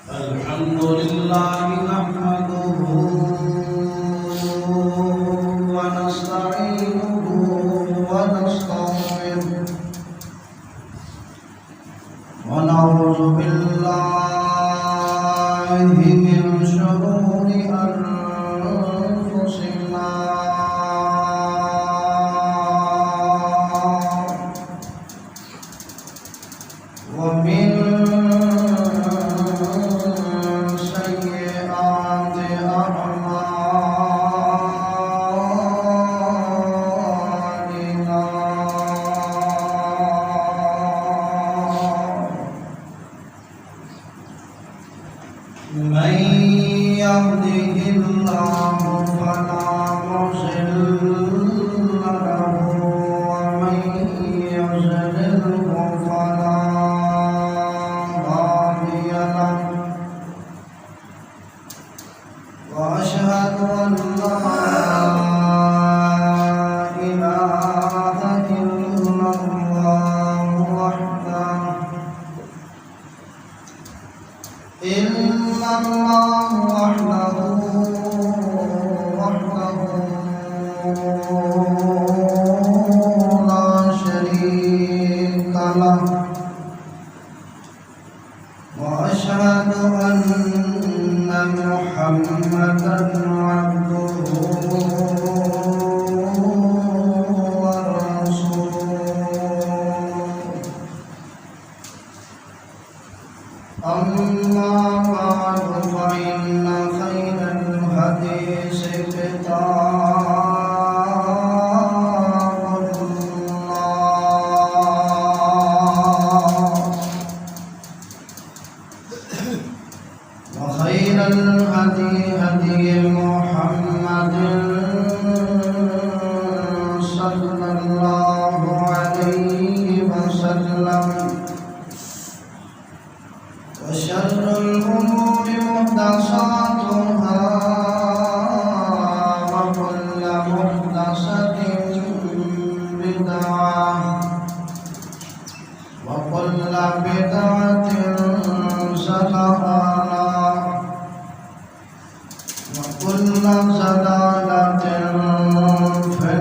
الحمد لله نحمده ونستعينه ونستغفره ونعوذ بالله من شرور أنفسنا ومن سيئات أعمالنا من يهده الله فلا مضل له ومن يضلله فلا هادي له وأشهد أن لا إله إلا الله وحده لا شريك له وأشهد أن محمدا عبده ورسوله أما بعد فإن خير الحديث كتاب الله وخير الهدي هدي محمد صلى الله عليه وسلم وشر الأمور محدثاتها وكل محدثة بدعة وكل بدعة ضلالة وكل ضلالة في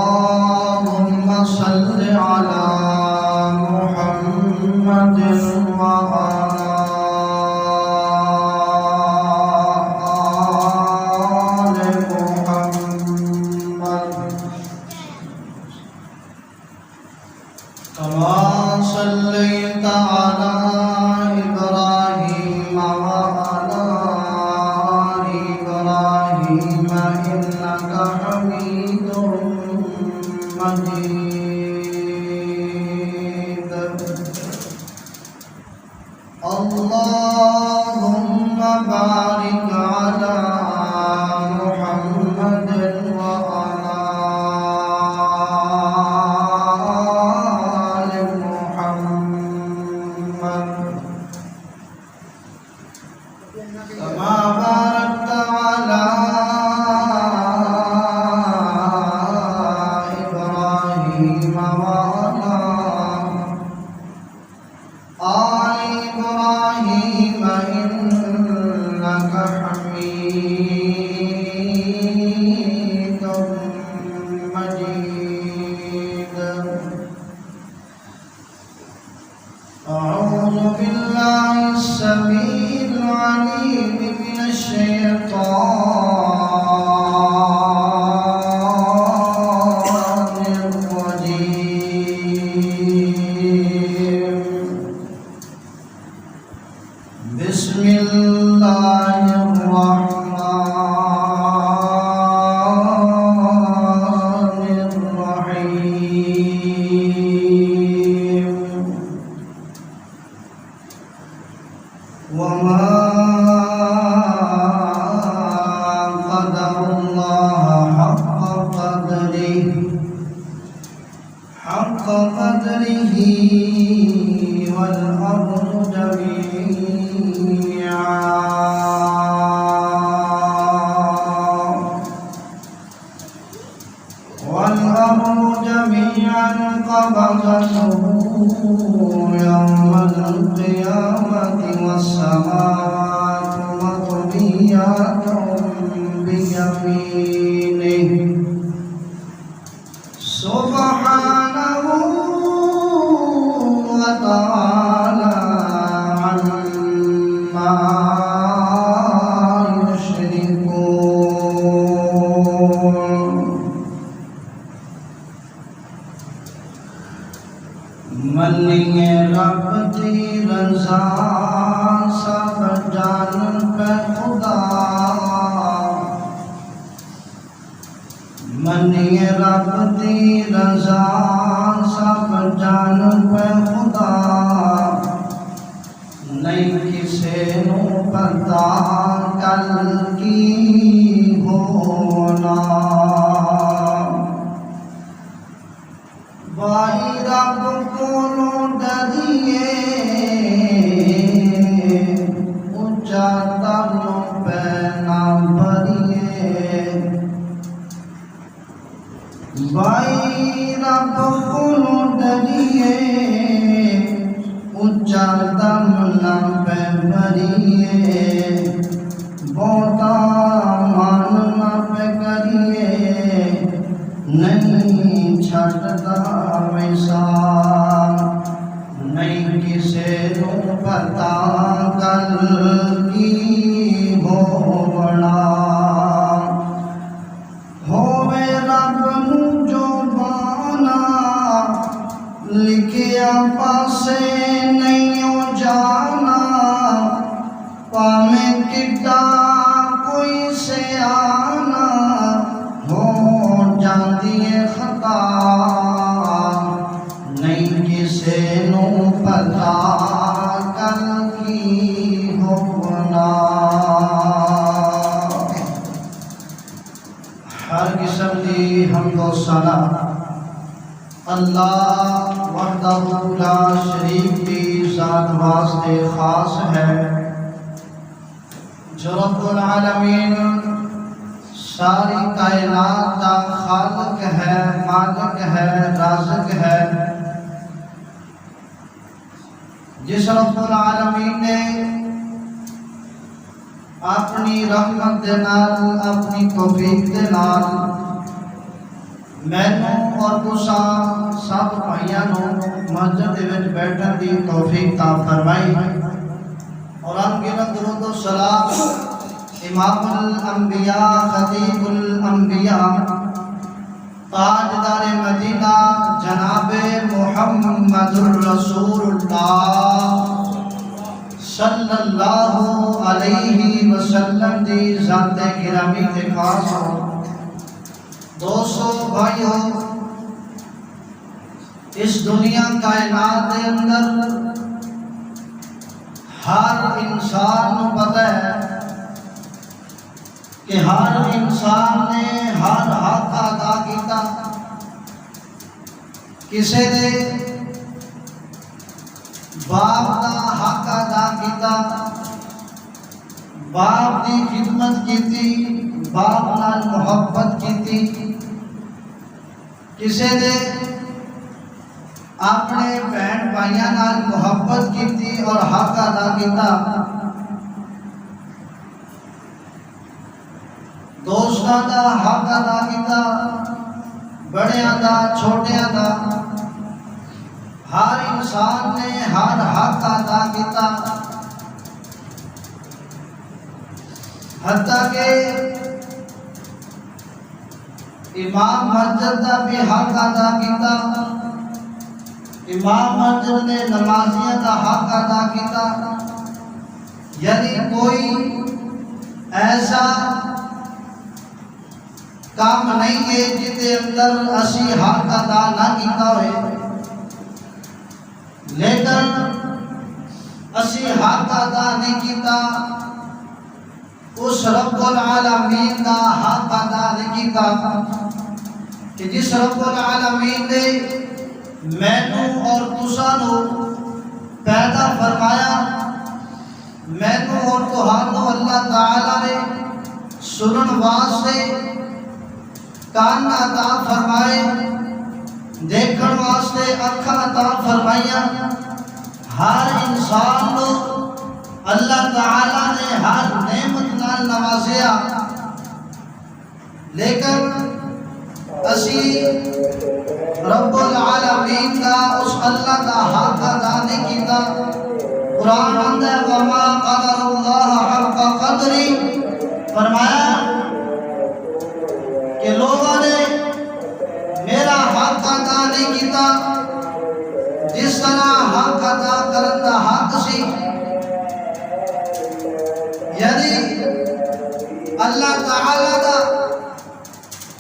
اللهم صل على محمد وعلى آل محمد كما صليت على إبراهيم وعلى آل إبراهيم إنك حميد مجيد اللهم بارك على محمد وعلى آل محمد كما باركت على إبراهيم وعلى آل إبراهيم إنك حميد مجيد أعوذ بالله السميع العليم من الشيطان الرجيم بسم الله الرحمن الرحيم وما قدر الله حق قدره والأرض جميعا وذريتهم بيمينه سبحانه وتعالى عما يشركون منی رب دی رضا سب جان پہ خدا منی رب دی رضا سب جان پہ خدا نہیں کسے نو پتا کل کی ہونا بائی رب کولوں ڈریے اونچا تلوں پہ نہ بھریے بائی رب کولوں ڈریے اونچا تلوں پہ بھریے بہتا مان نہ پہ کریے نہیں چھٹتا مثال نہیں کسے نو پتا کل کی ہو بڑا ہووے رب نو جو بانا لکھیا پاسے نہیں جانا پامیں کٹا کوئی سیانا ہو جاندی خطا نہیں کسے نو پتا کل کی ہونا ہر قسم دی حمد و ثنا اللہ وحدہ لا شریک کی ذات واسطے خاص ہے جو رب العالمین ساری کائنات کا خالق ہے مالک ہے رازق ہے جس رب العالمین نے اپنی رحمت دے نال اپنی توفیق دے نال مینوں اور تساں سب بھائیاں نوں مسجد دے وچ بیٹھن دی توفیق عطا فرمائی اور ان کے درود و سلام امام الانبیاء خطیب الانبیاء تاجدار مدینہ جناب محمد الرسول اللہ صلی اللہ علیہ وسلم دی ذات گرامی تے خاص ہو دوستو بھائیو اس دنیا کائنات دے اندر ہر انسان نو پتہ ہے کہ ہر انسان نے ہر حق ادا کیتا کسے نے باپ دا حق ادا کیتا باپ دی خدمت کیتی باپ نال محبت کیتی کسے نے اپنے بہن بھائیاں نال محبت کیتی اور حق ادا کیتا دوستاں دا حق ادا کیتا بڑیاں دا چھوٹیاں دا ہر انسان نے ہر حق ادا کیتا حتیٰ کہ امام مسجد دا بھی حق ادا کیتا امام مسجد نے نمازیاں دا حق ادا کیتا یعنی کوئی ایسا کام نہیں ہے جتے اندر اسی حق ادا نہ کیتا ہوئے لیکن اسی حق ادا نہیں کیتا اس رب العالمین دا حق ادا نہیں کیتا کہ جس رب العالمین نے مینوں اور تساں نو پیدا فرمایا مینوں اور تہانوں اللہ تعالی نے سنن واسطے کان عطا فرمائے دیکھن واسطے اکھاں عطا فرمائیاں ہر انسان نو اللہ تعالیٰ نے ہر نعمت نال نوازیا، لیکن اسی رب العالمین دا اس اللہ دا حق ادا نہیں کیتا۔ قرآن اندر وما قدر اللہ حق قدری، فرمایا کہ لوگوں نے میرا حق ادا نہیں کیتا جس طرح حق ادا کرن دا حق سی۔ یعنی اللہ تعالیٰ دا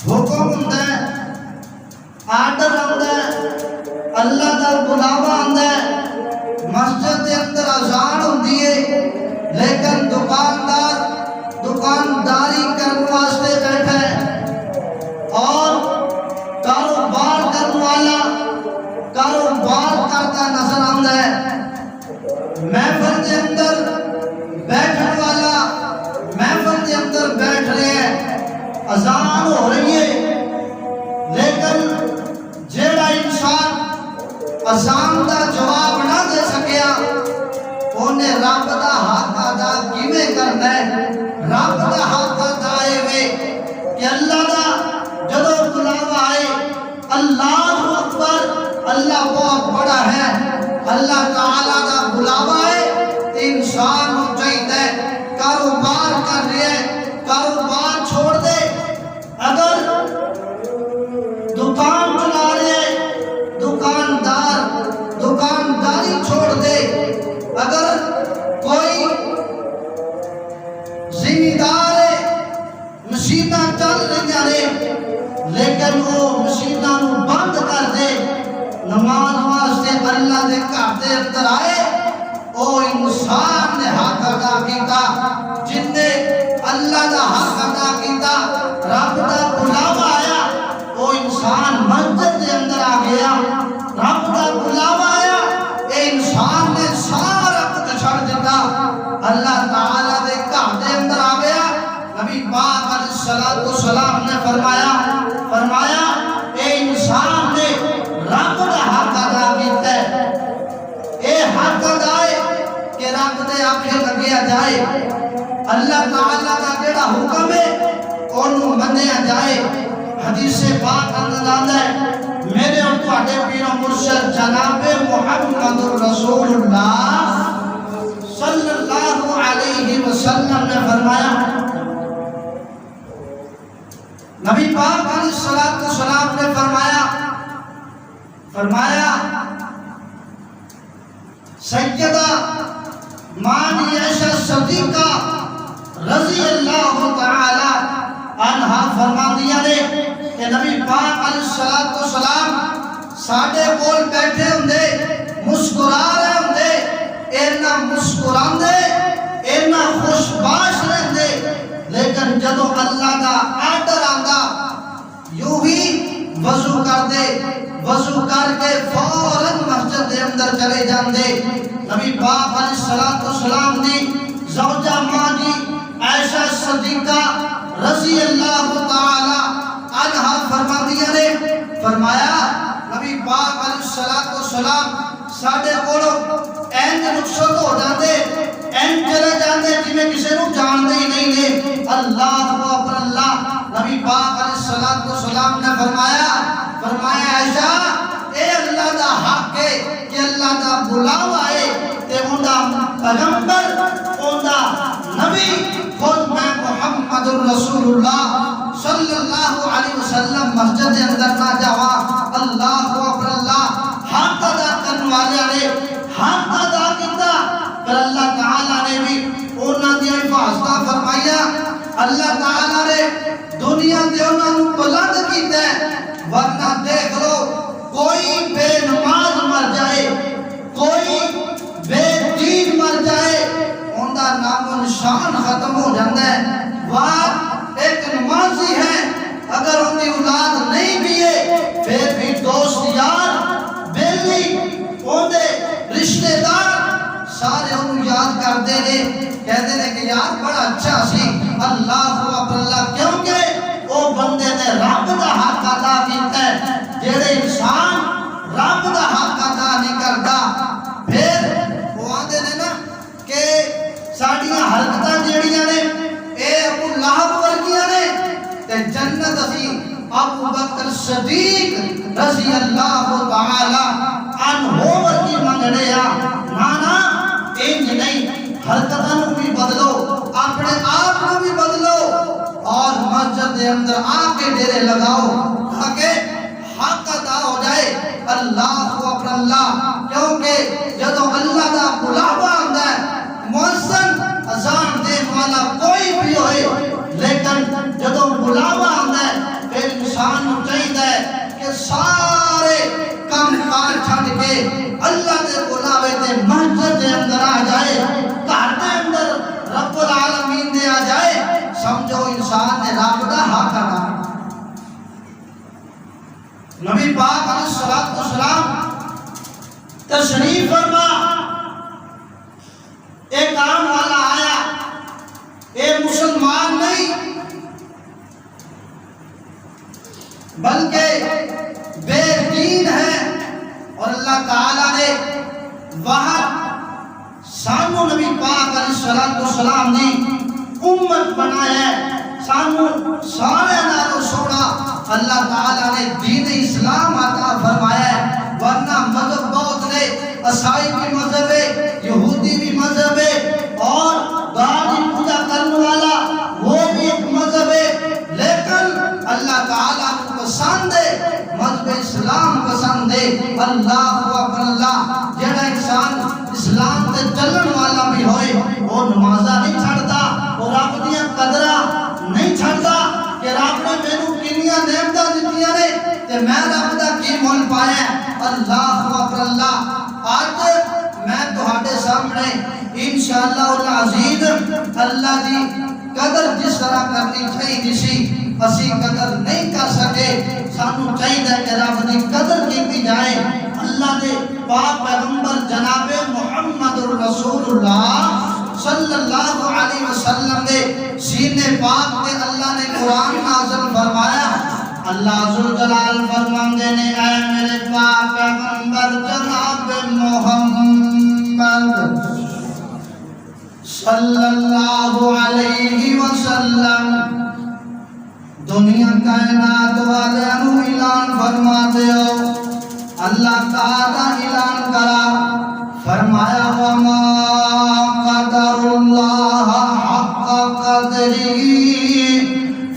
حکم ہوندا ہے، آرڈر ہوندا ہے، اللہ دا بلاوا ہوندا ہے، مسجد کے اندر اذان ہوندی ہے، لیکن دکاندار دکانداری کرنے واسطے بیٹھا ہے اور کاروبار کرنے والا کاروبار کرتا نظر آتا ہے، محفل کے اندر بیٹھنے والا محفل کے اندر بیٹھ رہے ہیں، اذان ہو رہی ہے، لیکن جیڑا انسان اذان دا جواب نہ دے سکیا انہیں رب دا حق ادا کیویں کرنا ہے؟ رب دا حق ادا ہے کہ اللہ دا جدو بلاوا آئے اللہ اکبر، اللہ بہت بڑا ہے، اللہ تعالیٰ دا بلاوا ہے، انسان ہو چاہیے کاروبار کر رہے ہیں کاروبار چھوڑ دے، اگر دکان چلا رہے ہیں دکانداری چھوڑ دے، اگر کوئی ذمہ دار ہے مشیناں چل رہی ہیں لیکن وہ مشیناں بند کر دے، نماز واسطے اللہ دے گھر دے اندر آئے، او انسان نے حق ادا کیتا، جن نے اللہ دا حق ادا کیتا، رب دا بلاوا آیا، وہ انسان مسجد دے اندر آ گیا، رب دا بلاوا آیا، اے انسان نے سارا کچھ چھڑ دیتا، اللہ تعالیٰ دے گھر دے اندر آ گیا۔ نبی پاک علیہ السلام نے فرمایا اے انسان نے رب دا حق ادا کیتا ہے، اے حق ادا ہے کہ رب دے آکھے لگیا جائے، اللہ تعالیٰ کا جڑا حکم ہے انہوں منیا جائے۔ حدیث پاک اندر آتا ہے میرے اور تواڈے پیر و مرشد جناب محمد رسول اللہ صلی اللہ علیہ وسلم نے فرمایا، نبی پاک علیہ السلام نے فرمایا سیدہ مانی عائشہ صدیقہ رضی اللہ تعالی عنہا فرما دیا نے کہ نبی پاک علیہ السلام ساڈے کول بیٹھے ہوندے مسکرا رہے ہوندے، اینا مسکراندے اینا خوش باش رہندے، لیکن جدو اللہ دا آرڈر آندا یوں ہی وضو کر دے، وضو کر کے فوراً مسجد دے اندر چلے جاندے۔ نبی پاک علیہ السلام دی زوجہ ماں جی عائشہ صدیقہ رضی اللہ تعالی عنہا فرما دیا نے فرمایا نبی پاک علیہ السلام ساڈے کولوں اینج رخصت ہو جاندے، اینج چلے جاندے جویں کسے نوں جاندے ہی نہیں نے، اللہ اکبر اللہ۔ نبی پاک علیہ السلام نے فرمایا عائشہ اے اللہ دا حق ہے کہ اللہ دا بلاوا ہے تے اوندا پیغمبر اوندا نبی خود میں محمد رسول اللہ صلی اللہ علیہ وسلم مسجد کے اندر نہ جاوا، اللہ اکبر اللہ۔ حق ادا کرنے والے نے حق ادا کیتا، پر اللہ تعالیٰ نے بھی انہاں دی حفاظت فرمایا، اللہ تعالیٰ نے دنیا دے انہاں نوں بلند کیتا ہے، ورنہ دیکھ لو کوئی بے نماز مر جائے، کوئی بے دین مر جائے، اوندا نام و نشان ختم ہو جاتا ہے۔ وہ ایک نمازی ہے، اگر ان کی اولاد نہیں بھی ہے پھر بھی دوست یار بیلی اوندے رشتہ دار سارے انہوں یاد کرتے ہیں، کہتے ہیں کہ یار بڑا اچھا سی، اللہ اکبر اللہ، کیونکہ وہ بندے نے رب دا حق ادا کیتا ہے۔ جڑے انسان رب دا حق ادا نہیں کرتا پھر وہ آتے ہیں نا کہ جنت اسی ابو بکر صدیق رضی اللہ تعالی عنہ کی منگڑیا نانا انج نہیں حرکتوں بھی بدلو اپنے آپ کو بھی بدلو اور مسجد کے اندر آ کے ڈیرے لگاؤ تاکہ حق ادا ہو جائے اللہ اکبر اللہ کیونکہ جدو اللہ دا بلاوا آندا ہے مؤذن اذان دین والا کوئی بھی ہوئے لیکن جدو بلاوا آندا ہے پھر انسان نوں چاہیے کہ سارے کام کار چھڈ کے اللہ دے بلاوے تے مسجد دے اندر آ جائے گھر دے اندر رب العالمین دے آ جائے سمجھو انسان نے رب دا حق ادا نبی پاک علیہ الصلوۃ والسلام تشریف فرما ایک کام والا آیا اے مسلمان نہیں بلکہ بے دین ہے اور اللہ تعالیٰ نے وہاں سانو نبی پاک علیہ الصلوۃ والسلام نے امت بنایا ہے سانو سارے نالوں سونا اللہ تعالیٰ نے دین اسلام عطا فرمایا ہے ورنہ مذہب بہت نے عیسائی بھی مذہب ہے یہودی بھی مذہب ہے اور گاڑ کی پوجا کرنے والا وہ بھی ایک مذہب ہے لیکن اللہ تعالیٰ کو پسند ہے مذہب اسلام پسند ہے اللہ اکبر اللہ جڑا انسان اسلام تے چلن والا بھی ہوئے وہ نمازہ نہیں چھڑتا وہ رب دیاں قدرہ نہیں چھڑتا کہ رب نے مینوں کنیاں نعمتاں دتیاں نے تے میں رب دا کی مول پایا اللہ اکبر اللہ آج میں تہاڈے سامنے انشاءاللہ العزیز اللہ دی قدر جس طرح کرنی چاہیے سی اسی قدر نہیں کر سکے سانو چاہیے کہ رب دی قدر کی جائے اللہ دے پاک پیغمبر جناب محمد رسول اللہ صلی اللہ علیہ وسلم دے سینے پاک تے اللہ نے قرآن نازل فرمایا اللہ ذوالجلال فرماندے نے اے میرے پاک پیغمبر جناب محمد صلی اللہ علیہ وسلم دنیا کائنات والے انو اعلان فرما دیو اللہ تعالی اعلان کرا فرمایا وما قدر اللہ حق قدری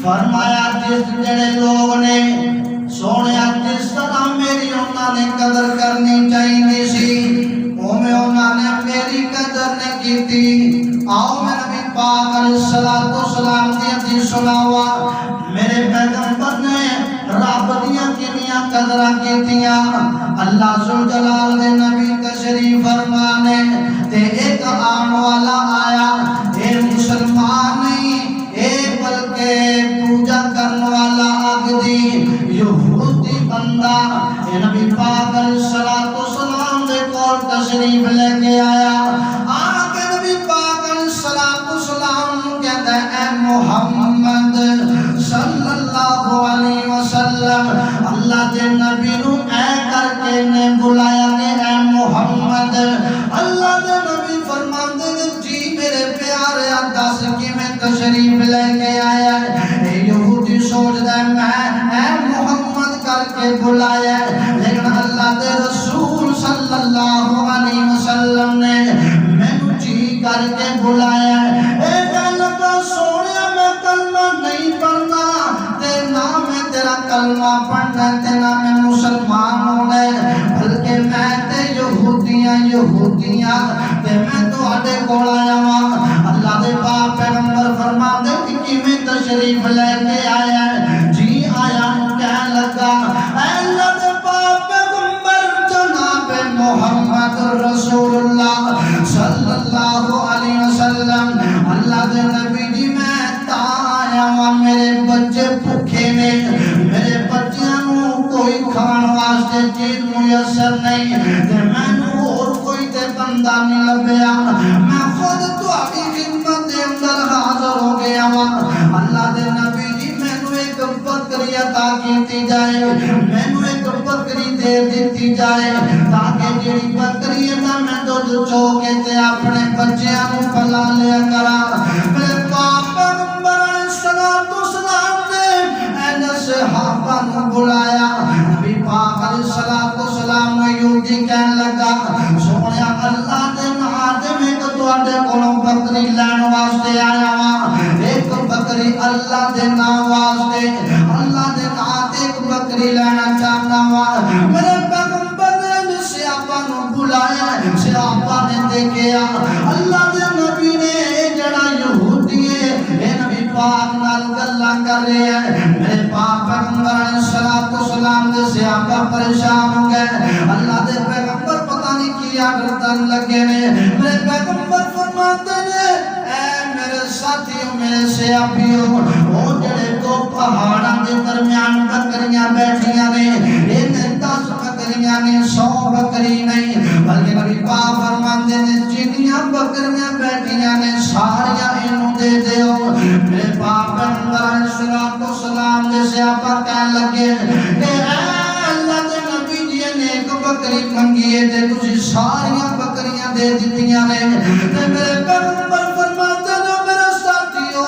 فرمایا جس جڑے لوگ نے سونیا جس طرح میری انہاں نے قدر کرنی چاہیے سی اوویں انہاں نے میری قدر نہیں کیتی آؤ میں نبی پاک علیہ الصلوۃ والسلام دی حدیث سناوا میرے پیغمبر نے رب دیاں کنیاں قدراں کیتیاں اللہ ذوالجلال دے نبی تشریف فرمانے تے ایک آن والا آیا اے مسلمان نہیں اے بلکہ پوجا کرنے والا اگدی یہودی بندہ اے نبی پاک علیہ الصلوۃ والسلام دے کول تشریف لے کے آیا آ کے نبی پاک علیہ الصلوۃ والسلام کہتا ہے اے محمد صلی اللہ علیہ وسلم اللہ دے نبی نو اے کر کے نے بلایا کہ اے محمد اللہ دے نبی فرماندے نے جی میرے پیارے دس کی میں تشریف لے کے آیا اے یہودی سوچدا ہے میں اے محمد کر کے بلایا لیکن اللہ دے رسول صلی اللہ علیہ وسلم نے مینوں جی کر کے بلایا اے گل کا سونیا میں کلمہ نہیں پڑھنا تے نہ میں تیرا کلمہ پڑھنا تے نہ میں مسلمان ہونا بلکہ میں تے یہودیاں تے میں تواڈے کول آیا ہاں اللہ دے پاک پیغمبر فرماندے کہ کیویں تشریف لے کے آیا جی آیا کہنے لگا اے اللہ دے پاک پیغمبر جناب محمد رسول اللہ صلی اللہ علیہ وسلم اللہ دے نبی جی میں تا آیا ہاں میرے بچے بھوکے نے میرے بچیاں نو کوئی کھان واسطے چیز میسر نہیں تے مینوں اور کوئی تے بندہ نہیں لبیا میں خود تہاڈی خدمت دے اندر حاضر ہو گیا ہاں اللہ دے نبی جی مینوں ایک بکری عطا کیتی جائے مینوں ایک بکری دے دتی جائے تاکہ جڑی بکری دا میں دودھ چو کے تے اپنے بچیاں نو پلا لیا کرا میرے پاک پیغمبر علیہ الصلوۃ والسلام نے کولوں بکری لین واسطے آیا ہاں ایک بکری اللہ دے نام واسطے اللہ دے نام تے ایک بکری لینا چاہنا ہاں میرے پیغمبر نے صحابہ نو بلایا صحابہ نے دیکھیا اللہ دے نبی نے جڑا یہودی ہے اے نبی پاک نال گلاں کر رہے ہیں میرے پاک پیغمبر علیہ الصلوۃ والسلام دے صحابہ پریشان ہو گئے اللہ دے پیغمبر پتہ نہیں کیا ڈرن لگے نے میرے پیغمبر فرماتے نے اے میرے ساتھیوں میرے صحابیوں وہ جڑے دو پہاڑاں دے درمیان بکریاں بیٹھیاں نے انہیں 10 بکریاں نے 100 بکری نہیں بلکہ نبی پاک فرماتے نے جنیاں بکریاں بیٹھیاں نے ساریاں انہوں دے دیو میرے پاک پیغمبر علیہ الصلوۃ والسلام دے صحابہ کہنے لگے کہ اے اللہ دے نبی جی نے ایک بکری منگی ہے تے تسی ساریاں بکریاں دے دتیاں نے تے میرے پیغمبر فرماتے نے میرے ساتھیو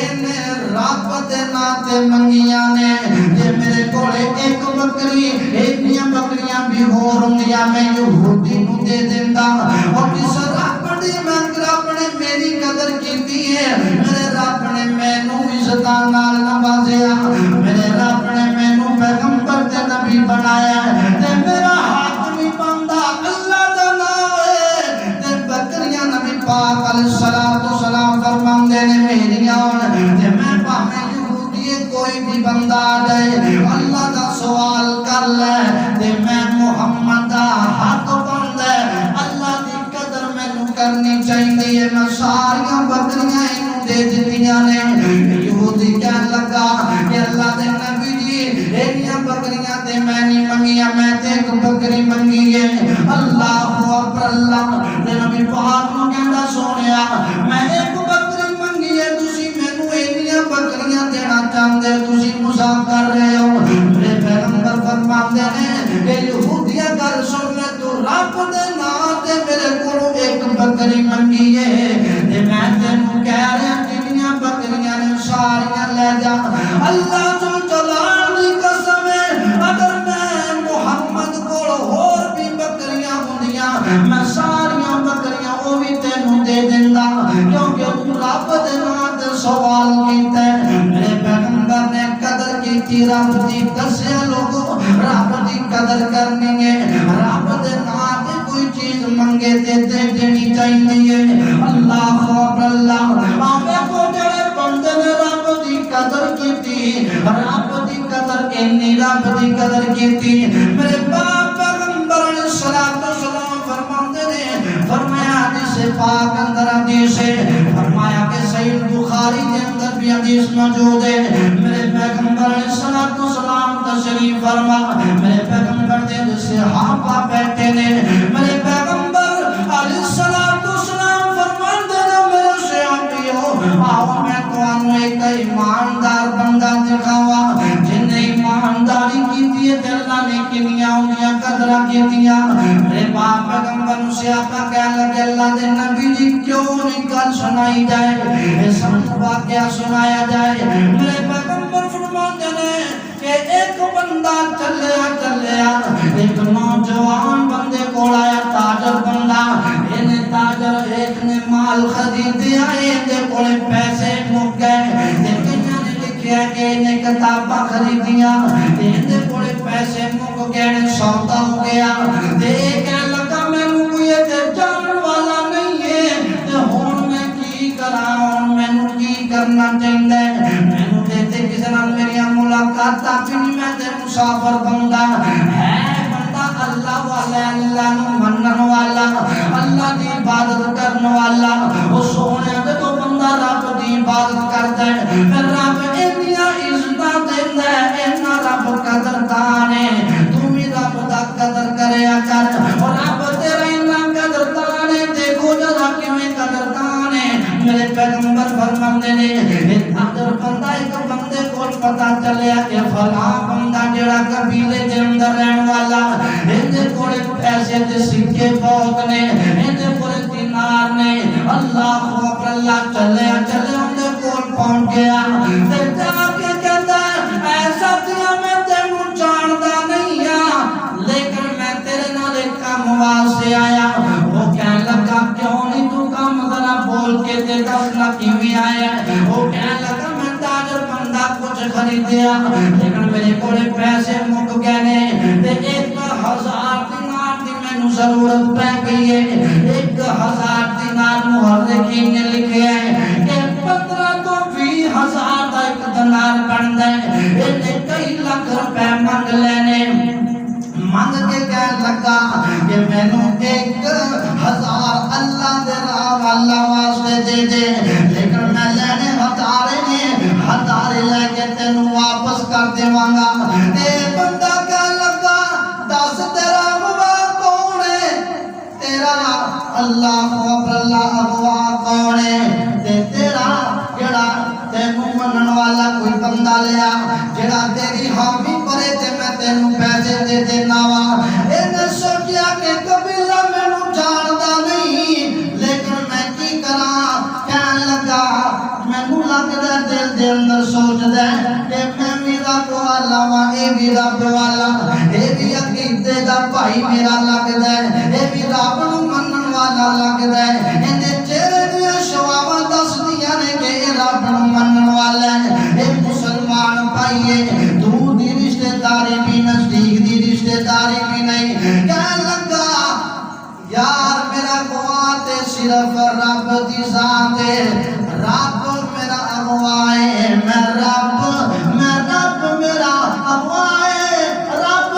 انہیں رب دے نام تے منگیاں نے تے میرے کولے ایک بکری ایتنیاں بکریاں بھی ہور ہوندیاں میں یہودی نو دے دیندا اور جس رب دی میں رب نے میری قدر کیتی ہے میرے رب نے مینوں عزتاں نال نوازیا میرے رب نے مینوں پیغمبر تے نبی بنایا تے میرا حق بھی بندا اللہ دا نام ہے تے بکریاں نبی پاک علیہ الصلوۃ والسلام فرماندے نے میریاں ہون تے میں بھاویں یہودی کوئی بھی بندہ آ جائے اللہ دا سوال کر لے تے میں محمد دا حق بندا اللہ دی قدر مینوں کرنی چاہیے میں ساریاں بکریاں انہوں دے دتیاں نے یہودی کہنے لگا کہ اللہ دے نبی جی انہاں بکریاں تے میں نہیں منگیاں میں تے ایک بکری منگی ہے اللہ اکبر اللہ تے نبی پاک نو کہندا سونیا میں ایک بکری منگی ہے تسی مینوں انہاں بکریاں دینا چاہندے تسی مذاق کر رہے ہو میرے پیغمبر فرماندے نے کہ یہودیاں گل سن لے تو رب دے نام تے میرے کولوں ایک بکری منگی ہے تے میں تینوں کہہ رہا جنیاں بکریاں نے ساریاں لے جا اللہ جل جلال دی قسم ہے اگر میں محمد کول ہور بھی بکریاں ہوندیاں میں ساریاں بکریاں او بھی تینوں دے دیندا کیونکہ تو رب دے نام تے سوال کیتا ہے میرے پیغمبر نے قدر کیتی رب دی دسیا لوگوں رب دی قدر کرنی ہے رب دے نام تے کوئی چیز منگے تے دے دینی چاہیے اللہ اکبر اللہ آوے کو جڑے بندے نے رب دی قدر کیتی رب دی قدر انی رب دی قدر کیتی میرے باپ پیغمبر علیہ الصلوۃ والسلام فرماتے نے فرمایا حدیث پاک اندر حدیث ہے فرمایا کہ صحیح بخاری کے اندر بھی حدیث موجود ہے میرے پیغمبر علیہ الصلوۃ والسلام تشریف فرما میرے پیغمبر دے صحابہ بیٹھے نے میرے پیغمبر علیہ الصلوۃ والسلام فرماتے نے میرے صحابیوں آؤ میں تانوں ایک ایماندار بندہ دکھاواں جن نے ایمانداری کیتی ہے تے اللہ نے کنیاں اونیاں قدراں کیتیاں میرے باپ پیغمبر نو صحابہ کہن لگے اللہ دے نبی جی کیوں نہیں گل سنائی جائے اے سن واقعہ سنایا جائے میرے پیغمبر فرماتے نے کہ ایک بندہ چلیا ایک نوجوان بندے کول آیا تاجر بندہ انہیں تاجر ایک نے مال خریدیا دے کول پیسے مک گئے تے کہنے نے لکھیا کہ انہیں کتاباں خریدیاں دے کول پیسے مک گئے سودا ہو گیا تے کہنے لگا مینوں کوئی تے جان والا نہیں ہے تے ہن میں کی کراں ہن مینوں کی کرنا چاہیے مینوں تے کسے نال میری ملاقات تک نہیں میں تے مسافر بندہ ہے بندہ اللہ والا اللہ نو منن والا اللہ دی عبادت کرن والا او سونے تے تو بندہ رب دی عبادت کردا ہے پھر رب انیاں عزتاں دیندا ہے اینا رب قدردان ہے تو بھی رب دا قدر کریا کر اور رب تیرا اینا قدردان ہے دیکھو ذرا کیویں قدردان ہے میرے پیغمبر فرماندے نے اگر بندہ ایک بندے کو پتہ چلیا کہ فلاں بندہ جڑا قبیلے دے اندر رہن والا ایندے کول پیسے تے سکے بہت نے ایندے کول دینار نے اللہ اکبر اللہ چلے اندے کول پہنچ گیا تے جا کے کہتا ہے ایسا دیا میں تینوں جاندا نہیں ہاں لیکن میں تیرے نال ایک کام واسطے آیا وہ کہنے لگا کیوں نہیں تو کام ذرا بھی آیا وہ کہنے لگا میں تاجر بندہ کچھ خریدیا لیکن میرے کولے پیسے مک گئے نے تے 1000 دینار دی مینوں ضرورت پے گئی ہے 1000 دینار محرکین نے لکھے ہیں کہ 15 تو 20,000 دا ایک دینار بندا ہے تے کئی لاکھ روپے منگ لینے منگ کے کہنے لگا کہ مینوں 1000 اللہ دے راہ اللہ واسطے دے دے لیکن میں لینے ہتارے لے کے تینوں واپس کر دیواں گا تے بندہ کہنے لگا دس تیرا اغوا کون ہے تیرا اللہ اغوا کون ہے تے تیرا جڑا تینوں منن والا کوئی بندہ لیا جڑا تیری حامی کرے تے میں تینوں پیسے دے دینا وا اینے سوچیا کہ قبیلہ مینوں جاندا نہیں لیکن میں کی کراں کہن لگا مینوں لگدا دل دے اندر سوچدا کہ میں بھی رب والا وا اے بھی رب والا اے بھی عقیدے دا بھائی میرا لگدا اے بھی رب نوں منن والا لگدا اینے چہرے دی شواواں دسدیاں نے کہ اے رب نوں منن والا اے مسلمان بھائی اے دور دی رشتہ داری بھی نزدیک دی رشتہ داری بھی نہیں کہنے لگا یار میرا گواہ تے صرف رب دی ذات ہے رب میرا اغوا ہے میں رب میرا اغوا ہے رب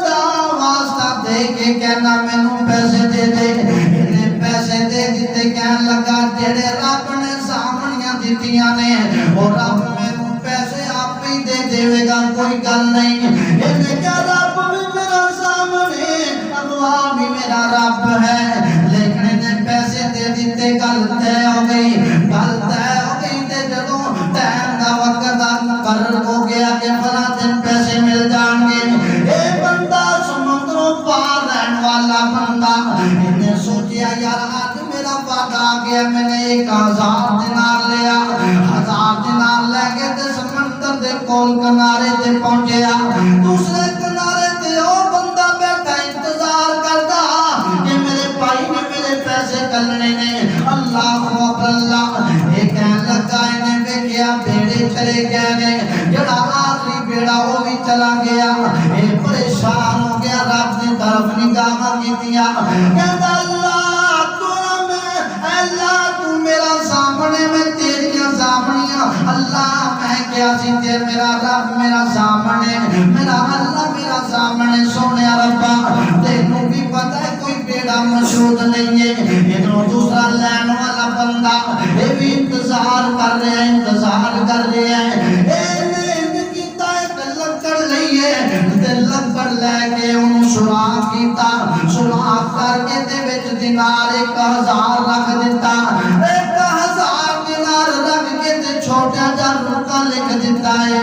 دا واسطہ دے کے کہنا مینوں پیسے دے دے انہیں پیسے دے دیتے کہنے لگا جڑے رب نے سامنیاں دتیاں نے اور رب مینوں پیسے آپ ہی دے دے گا کوئی گل نہیں انہیں کیا رب بھی میرا سامنے اغوا بھی میرا رب ہے لیکن انہیں پیسے دے دیتے گل طے ہو گئی تے جدوں ٹائم دا وقت دا مقرر ہو گیا کہ فلاں دن پیسے مل جان گے اے بندہ سمندروں پار رہن والا بندہ انہیں سوچیا یار آج میرا وعدہ آ گیا میں نے 1000 دینار لیا 1000 دینار لے کے تے سمندر دے کول کنارے تے پہنچیا دوسرے کنارے تے او بندہ بیٹھا انتظار کردا کہ میرے بھائی نے میرے پیسے کلنے نے اللہ اے کہنے لگا انہیں دیکھیا بیڑے چلے گئے نے جڑا آخری بیڑا وہ بھی چلا گیا اے پریشان ہو گیا رب دی طرف نگاہاں کیتیاں کہندا اللہ تو میرا سامنے میں تیریاں سامنیاں اللہ میں کیا سی تے میرا رب میرا سامنے میرا اللہ میرا سامنے سونے ربا تینوں بھی پتہ ہے کوئی بیڑا موجود نہیں ہے ادھر دوسرا لین والا بندہ اے بھی انتظار کر رہے ہیں لکڑ لے کے انہوں سراغ کیتا سراغ کر کے دے وچ دینار 1000 رکھ دیتا 1000 دینار رکھ کے تے چھوٹا جا رکا لکھ دیتا ہے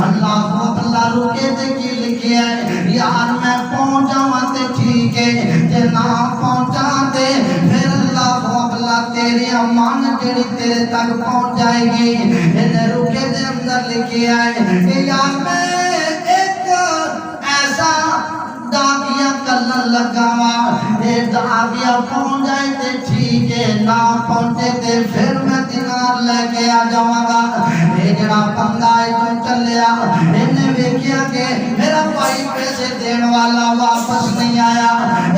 اللہ رکے تے کی لکھیا ہے یار میں پہنچ جاواں تے ٹھیک ہے تے نہ پہنچا تے پھر اللہ تیری امان جڑی تیرے تک پہنچ جائے گی انہیں رکے دے اندر لکھیا ہے کہ یار میں داغیاں کلن لگاوا اے داغیاں پہنچ جائے تے ٹھیک ہے نہ پہنچے تے پھر میں دینار لے کے آ جاواں گا اے جڑا بندہ ہے تو چلیا انہیں ویکھیا کہ میرا بھائی پیسے دین والا واپس نہیں آیا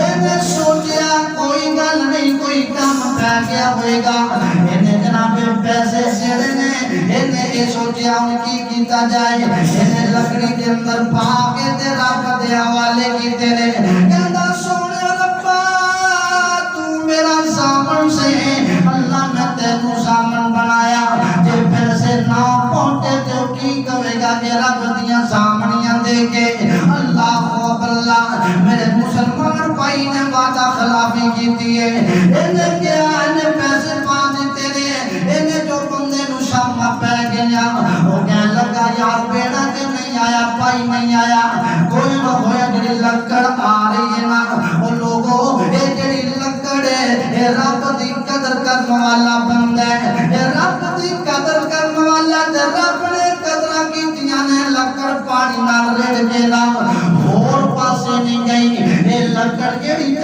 انہیں سوچیا کوئی گل نہیں کوئی کام پہ گیا ہوئے گا انہیں جناب پیسے جڑے نے انہیں یہ سوچیا ان کی کیتا جائے انہیں لکڑی کے اندر پا کے تے رب دے حوالے کیتے نے کہندا سونے ربا تو میرا سامن سے اللہ نے تینوں سامن بنایا جے پیسے نہ پہنچے تو کی کہے گا کہ رب دیاں سامنیاں دے کے اللہ میرے مسلمان بھائی نے وعدہ خلافی کیتی ہے انہیں کیا انہیں پیسے پا دیتے نے انہیں جو بندے نو شامہ پہ گیا وہ کہنے لگا یار بیڑا کہ نہیں آیا بھائی نہیں آیا کوئی نہ ہویا جڑی لکڑ آ رہی ہے نا وہ لوگوں اے جڑی لکڑ ہے اے رب دی قدر کرنے والا بندہ ہے اے رب دی قدر کرنے والا تے رب نے قدرہ کیتیاں نے لکڑ پانی نال رڑ کے نا اور پاسے نہیں گئی اے لکڑ جڑی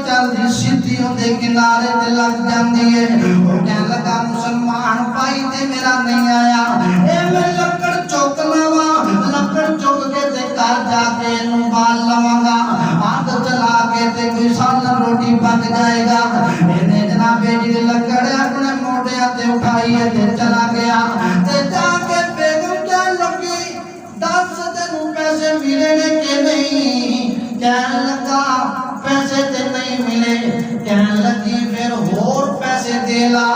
چلدی سیدھی اون دے کنارے تے لگ جاندی ہے وہ کہنے لگا مسلمان بھائی کے میرا نہیں آیا، اے میں لکڑ چوک لوا، لکڑ چوک کے تے گھر جا کے انہوں بال لواں گا، آگ جلا کے تے کوئی سالن روٹی پک جائے گا۔ انہیں جناب جی لکڑ اپنے موڑے تے اٹھائی تے چلا گیا، تے جا کے بیگم کہنے لگی 10 دن پیسے ملے نے کہ نہیں؟ کہنے لگا پیسے تے نہیں ملے، کہنے لگی پھر اور پیسے دے لا،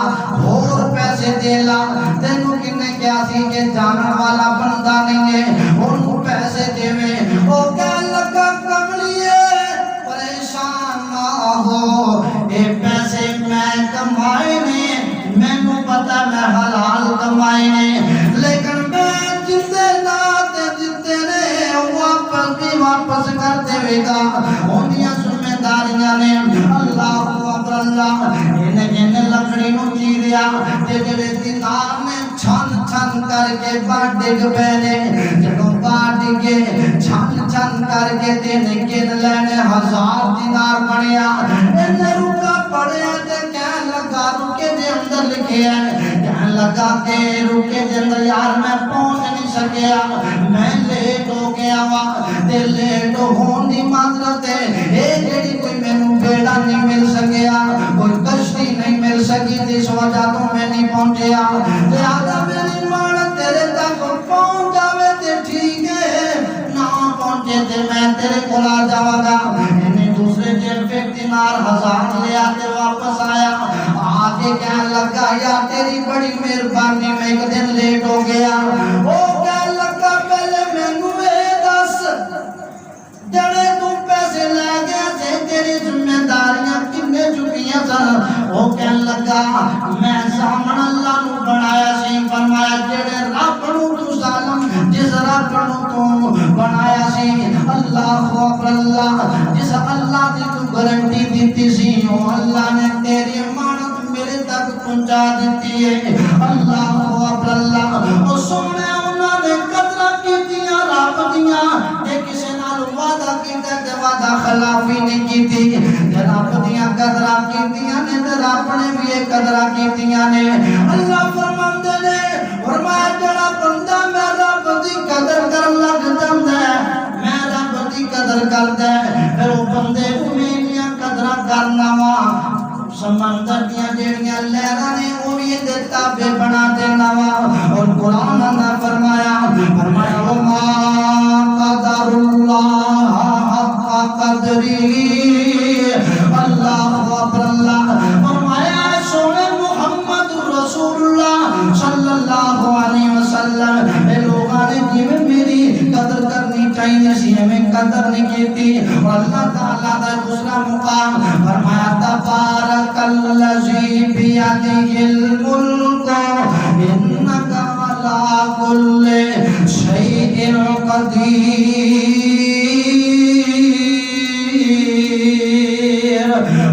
اور پیسے دے لا، تینوں کنے کیا سی کہ جانن والا بندہ نہیں ہے انہوں پیسے دے میں۔ وہ کہنے لگا کملیے پریشان نہ ہو، اے پیسے میں کمائے نے، میں کو پتا میں حلال کمائے نے، لیکن میں جتے نہ تے جتے نے واپس بھی واپس کر دے گا، انہیاں ذمہ داریاں نے۔ اللہ اکبر اللہ، انہیں لکڑی نو چیریا تے جڑے دینار نے چھن چھن کر کے باہر ڈگ پے نے، جدوں باہر ڈگے چھن چھن کر کے تے گن لینے 1000 دینار بنیا۔ انہیں رکا پڑیا تے کہنے لگا رکے دے اندر لکھے ہیں، کہنے لگا کہ رکے دے اندر یار میں پہنچ نہیں سکیا، میں لیٹ ہو گیا وہاں تے لیٹ ہون دی معذرت ہے، اے جڑی کوئی مینوں بیڑا نہیں مل سکیا، کوئی کشتی نہیں مل سکی، اس وجہ تو میں نہیں پہنچیا، لہذا میری مان تیرے تک پہنچ جاوے تے ٹھیک ہے، نہ پہنچے تے میں تیرے کول آ جاواں گا۔ انہیں دوسرے دن پھر دینار 1000 لے آتے واپس آیا، آگے کہنے لگا یا تیری بڑی مہربانی میں ایک دن لیٹ ہو گیا۔ وہ کہنے لگا پہلے مینوں اے دس جڑے تو پیسے لے گیا سے تیری ذمہ داریاں کنے چکیاں سن؟ وہ کہنے لگا میں سامن اللہ نو بنایا سی، فرمایا جڑے رب نو تو ظالم جس رب نو تو بنایا سی، اللہ اکبر اللہ، جس اللہ دی تو گارنٹی دیتی سی او اللہ نے تیری امانت میرے تک پہنچا دیتی ہے۔ اللہ اکبر اللہ، او سونے انہاں نے قدرہ کیتیاں رب دیاں، تے کسے نال وعدہ کیتا تے وعدہ خلافی نہیں کیتی، تے رب دیاں قدرہ کیتیاں نے تے رب نے بھی یہ قدرہ کیتیاں نے۔ اللہ فرماندے نے فرمایا جڑا بندہ میں رب دی قدر کر لگ جاندا ہے، میں رب دی قدر کردا ہے، پھر وہ بندے کو میریاں قدرہ کرنا وا، سمندر دیاں جڑیاں لہراں نے وہ بھی دے تابع بنا دینا وا۔ اور قرآن نے فرمایا وما قدر اللہ حق قدری، اللہ اکبر اللہ، فرمایا سونے محمد رسول اللہ صلی اللہ علیہ وسلم اے لوگاں نے جویں میری قدر کرنی چاہیے سی ہمیں قدر نہیں کیتی۔ اور اللہ تعالیٰ دا دوسرا مقام فرمایا تبارک الذی بیدہ الملک انک علی کل شیء قدیر۔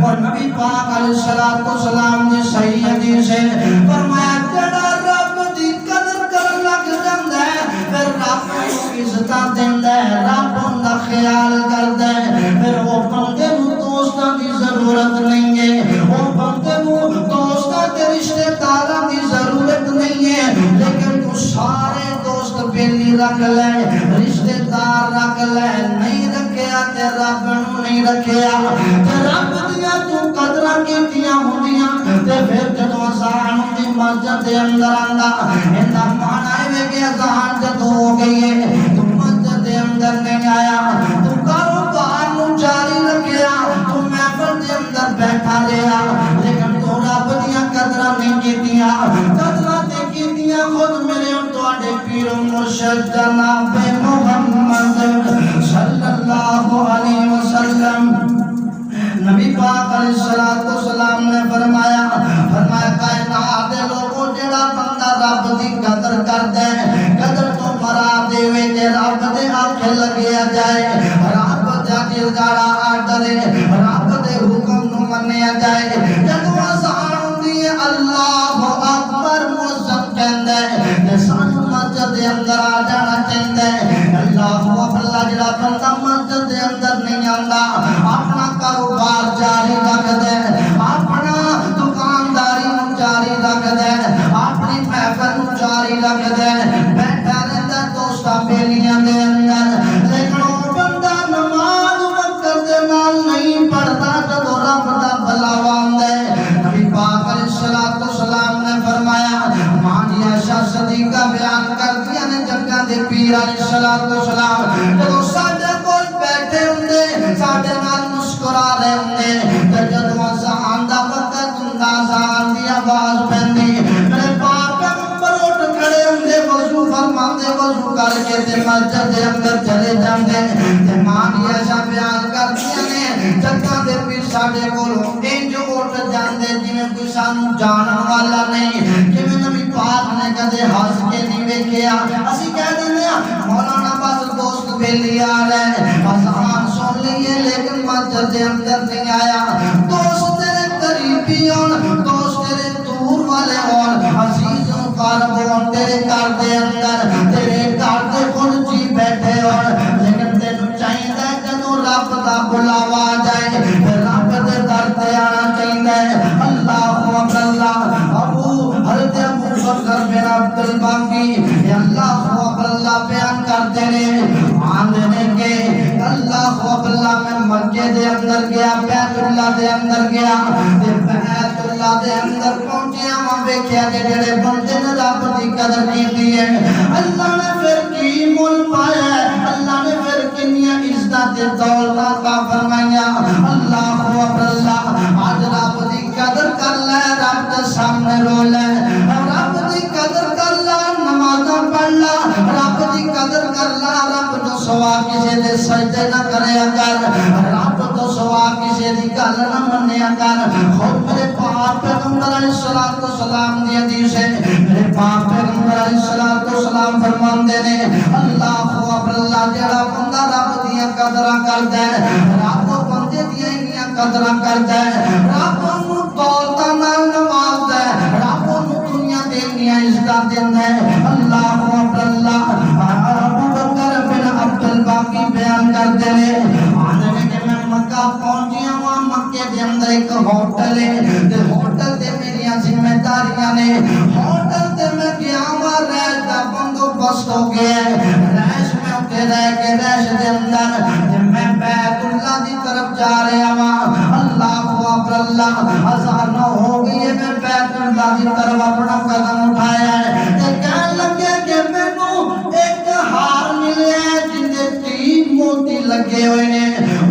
اور نبی پاک علیہ السلام نے صحیح حدیث ہے فرمایا جڑا رب دی قدر کر لگ جاندا ہے پھر رب کو عزت دیندا ہے، رب دا خیال کردا ہے، پھر وہ بندے نوں دوستاں دی ضرورت نہیں ہے، وہ بندے نوں دوستاں تے رشتہ داراں دی ضرورت نہیں ہے، لیکن تو سارے دوست پہلی رکھ لے، رشتہ دار رکھ لے، نہیں رکھیا تے رب نوں نہیں رکھیا، تے رب دیاں تو قدرہ کیتیاں ہوندیاں تے پھر جدوں اذان دی مسجد دے اندر آندا ایندا معنی ہے کہ اذان جدوں ہو گئی ہے تو مسجد دے اندر نہیں آیا، تو کاروبار نوں جاری رکھیا، تو محفل دے اندر بیٹھا رہیا، لیکن تو رب دیاں قدرہ نہیں کیتیاں، قدرہ تے کیتیاں خود میرے اور تواڈے پیر و مرشد جناب محمد صلی اللہ علیہ وسلم۔ نبی پاک علیہ السلام نے فرمایا کائنات دے لوگوں جڑا بندہ رب دی قدر کردا ہے، قدر تو مراد دے تے رب دے آکھے لگیا جائے، رب دا جڑا آرڈر ہے رب دے حکم نوں منیا جائے، جدوں اذان ہوندی ہے اللہ اکبر مؤذن کہندا ہے تے سانوں مسجد دے اندر آ جانا چاہیدا ہے۔ اللہ اکبر، جڑا بندہ مسجد دے اندر نہیں آندا اپنا کاروبار جاری رکھ دے، اپنا دکانداری جاری رکھ دے، اپنی محفل داڑھی رکھ دے بیٹھا رہتا دوستا بیلیاں دے اندر لیکن وہ بندہ نماز وقت دے نال نہیں پڑھتا جدو رب دا بھلا واندے نبی پاک علیہ السلام نے فرمایا مانی عائشہ صدیقہ بیان کر دیا نے جگہ دے پیر علیہ السلام جدو ساڈے کول بیٹھے ہوندے ساڈے نال مسکرا رہے ہوندے جدو اذان دا وقت ہوندا اذان دی آواز پیندی میرے پاک پیغمبر اٹھ کھڑے ہوندے وضو فرماندے وضو کر کے تے مسجد دے اندر چلے جاندے تے مانی عائشہ بیان کر دیا نے جگہ دے پیر ساڈے کول انج اٹھ جاندے جویں کوئی سانو جانن والا نہیں جویں نبی پاک نے کدے ہنس کے نہیں ویکھیا اسی کہہ دیندے مولانا بس دوست بیلی آ رہے اذان سن لیے لیکن مسجد دے اندر نہیں آیا دوست تیرے قریبی ہون دوست تیرے دور والے ہون عزیز قرب ہون تیرے گھر دے اندر تیرے گھر دے خود جی بیٹھے ہون لیکن تینوں چاہیے جدوں رب دا بلاوا آ جائے رب دے در تے آنا چاہیے اللہ اکبر ابو حضرت ابو بکر بن عبد الباقی اللہ اکبر بیان کرتے ہیں آندنے کے اللہ اکبر میں مکے دے اندر گیا بیت اللہ دے اندر گیا بیت اللہ دے اندر پہنچیا وہاں بیکھیا کہ جڑے بندے نے رب دی قدر کیتی ہے اللہ نے پھر کی مول پایا ہے اللہ نے پھر کنیاں عزت دولت عطا فرمایا اللہ اکبر آج رب دی قدر کر لے رب دے سامنے رو لے رب دی قدر کر لے نمازاں پڑھ لے رب دی قدر کر لے رب تو سوا کسی دے سجدے نہ کریا کر رب تو سوا کسی دی گل نہ منیا کر خود میرے پاک پیغمبر علیہ السلام دی حدیث ہے میرے پاک پیغمبر علیہ السلام فرماندے نے اللہ اکبر جڑا بندہ رب دی قدراں کردا ہے رب بندے دی قدراں کردا ہے رب نو دولت نال نوازدا ہے رب نو دنیا دے عزت دیندا ہے اللہ اکبر ابو بکر بن عبد الباقی بیان کرتے ہیں آنے کہ میں مکہ پہنچیا ہوا مکے دے اندر ایک ہوٹل ہے تے ہوٹل تے میری ذمہ داریاں نے ہوٹل تے میں گیا ہوا رہش دا بندوبست ہو گیا ہے رہش میں اٹھے رہ کے رہش دے اندر میں بیت اللہ دی طرف جا رہا ہوا اللہ اکبر اذان ہو گئی ہے میں بیت اللہ دی طرف اپنا قدم اٹھایا ہے تے کہنے لگے کہ مینوں ایک ہار ملیا ہے جن دے 3 موتی لگے ہوئے نے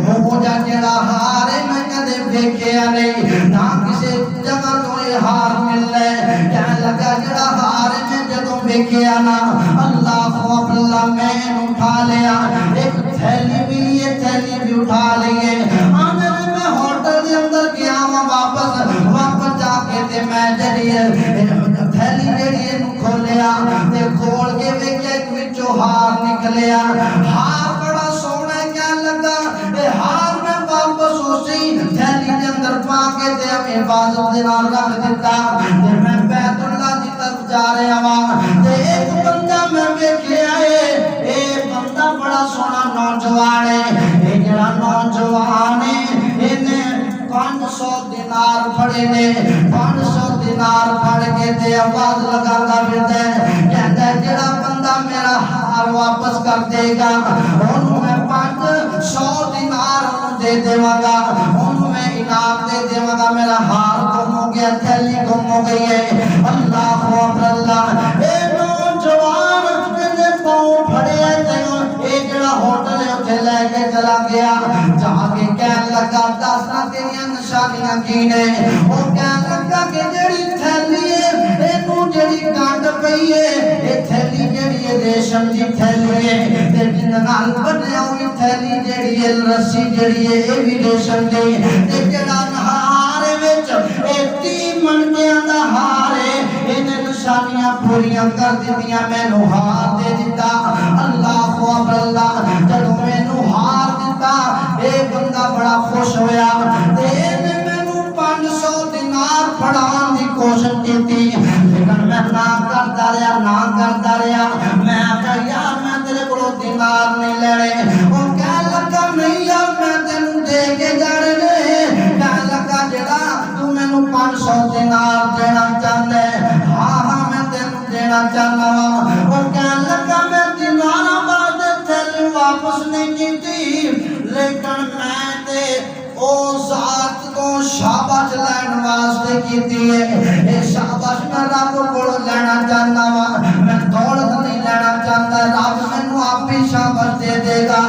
وہ جڑا ہار ہے میں کدے ویکھیا نہیں نہ کسی جگہ تو یہ ہار ملنا ہے کہنے لگا جڑا ہار ہے میں جدوں ویکھیا نا اللہ اکبر میں اٹھا لیا ایک تھیلی بھی اٹھا لیے آنے میں ہوٹل دے اندر گیا ہوں واپس جا کے تے میں جڑی تھیلی جڑی نو کھولیا تے کھول کے ویکھیا ایک وچوں ہار نکلیا ہار بڑا سونا کیا لگا اے ہار میں واپس اسی تھیلی دے اندر پا کے تے حفاظت دے نال رکھ دتا تے میں بیت اللہ دی طرف جا رہا ہاں تے ایک بندہ میں ویکھیا اے بندہ بڑا سونا نوجوان ہے اے جڑا نوجوان ہے اینے 500 دینار پھڑے نے 500 دینار پھڑ کے تے آواز لگاتا پھرتا ہے کہتا ہے جڑا بندہ میرا ہار واپس کر دے گا انہوں میں 500 دینار دے دیواں گا انہوں میں انعام دے دیواں گا میرا ہار گم ہو گیا تھیلی گم ہو گئی ہے اللہ اکبر اے نوجوان نے پاؤں پھڑے اے جڑا ہوٹل ہے اٹھے لے کے چلا گیا جا کے کہنے لگا دسنا تیریاں نشانیاں کی نے وہ کہنے لگا کہ جڑی تھیلی ہے اینو جڑی گانڈ پئی ہے اے تھیلی جڑی ہے ریشم دی تھیلی ہے تے جن نال بنیا ہوئی تھیلی جڑی ہے رسی جڑی ہے اے بھی ریشم دی تے جڑا ہار وچ اے 30 منکیاں دا ہار ہے اینے نشانیاں پوریاں کر دتیاں مینوں ہار دے دتا اللہ اکبر جدوں مینوں ہار دتا اے بندہ بڑا خوش ہویا تے اینے مینوں 500 دینار پھڑان دی کوشش کیتی لیکن میں نہ کردا رہیا میں آکھیا یار میں تیرے کولوں دینار نہیں لینے او کہن لگا نہیں یار میں تینوں دے کے جانے نے کہن لگا جڑا تو مینوں 500 دینار دینا چاہندا ہے ہاں میں تینوں دینا چاہنا وہ کہنے لگا میں دینارہ بادے تھیلی واپس نہیں کی تھی لیکن میں تے او ذات کو شاباش لین واسطے کیتی ہے اے شاباش میں رب کو لینا چاہتا ہوں میں دولت نہیں لینا چاہتا رب میں نو آپ ہی شاباش دے دے گا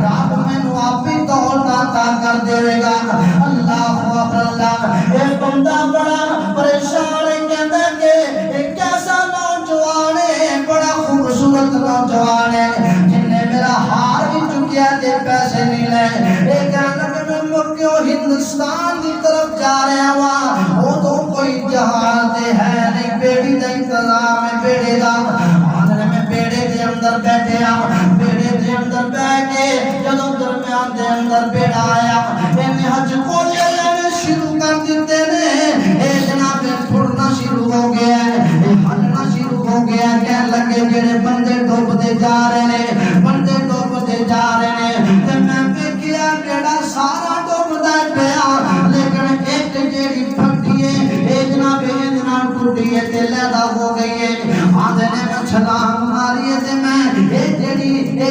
رب میں نو آپ ہی دولت عطا کر دے گا اللہ اکبر اللہ اے بندہ بڑا پریشان ہے کہتا کہ ایک ایسا نوجوان ہے بڑا خوبصورت نوجوان ہے جن نے میرا ہار بھی چکیا دے پیسے نہیں لے ایک کیوں ہندوستان کی طرف جا رہے ہیں وہاں وہ تو کوئی جہاز ہے نہیں بیڑی دا انتظام ہے بیڑے دا آدھنے میں بیڑے دے اندر بیٹھے بیڑے دے اندر بیٹھے جدوں درمیان دے اندر بیڑا آیا انہیں حج کو لے لینے شروع کر دیتے نے اے جناب پھڑنا شروع ہو گیا ہے ہلنا شروع ہو گیا ہے کہنے لگے جڑے بندے ڈوبتے جا رہے ہیں بندے ڈوبتے جا رہے ہیں تے میں دیکھیا کیڑا سارا لیکن ایک جیڑی پھٹی ہے ایک جناب اتنا ٹوٹی ہے تے لیدا ہو گئی ہے آدھے نے میں چھلانگ ماری ہے تے میں اے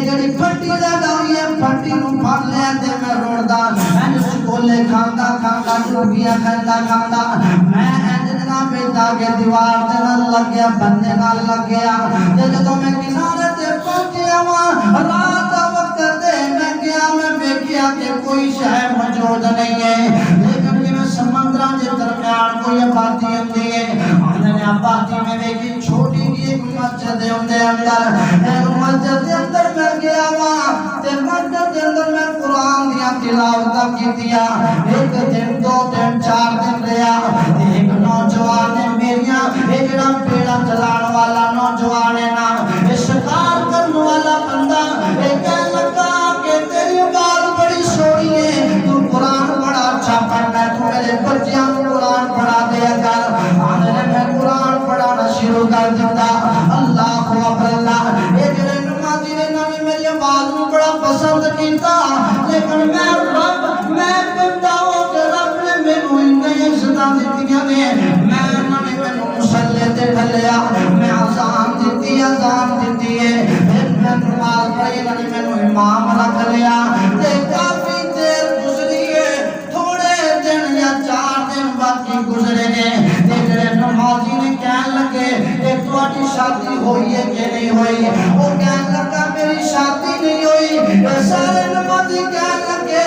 جیڑی پھٹی لیدا ہوئی ہے پھٹی نو پھڑ لیا تے میں روڑدا میں سکولے کھاندا کھاندا ٹوٹیاں کھاندا میں جناب جا کے دیوار تے نال لگ گیا بندے نال لگ گیا تے جدوں میں کنارے تے پہنچیا وا رات دا وقت تے میں گیا میں دیکھیا کہ کوئی شے موجود نہیں ہے لیکن کہ میں سمندراں دے درمیان کوئی آبادی ہوندی ہے انہوں نے آبادی میں دیکھی چھوٹی جی ایک مسجد ہوندے اندر ایک مسجد دے اندر میں گیا وا تے مسجد دے اندر میں قرآن دی تلاوت کیتیاں ایک دن دو دن چار دن رہیا ایک نوجوان نے میریاں اے جڑا بیڑا چلان والا نوجوان ہے نا اے شکار کرنے والا بندہ اے کہنے لگا کہ تیری بات بڑی سونی ہے تو قرآن بڑا اچھا پڑھنا ہے تو میرے بچیاں قرآن پڑھا دیا کر آنے میں قرآن پڑھانا شروع کر دیتا اللہ اکبر اللہ اے جڑے نمازی نے نامی میری آواز میں بڑا پسند کیتا لیکن میں رب میں بندہ ہوں کہ رب نے میرے انہیں عزتاں دیتیاں نے میں نامی میں مسلح تے ڈھلیا میں آزان دیتی ہے پھر میں نماز پڑھی نامی میں امام رکھ لیا تے کافی دیر گزری ہے تھوڑے دن یا 4 دن باقی گزرے گئے جڑے نمازی نے کہنے لگے کہ تہاڈی شادی ہوئی ہے کہ نہیں ہوئی وہ کہنے لگا میری شادی نہیں ہوئی سارے نمازی کہنے لگے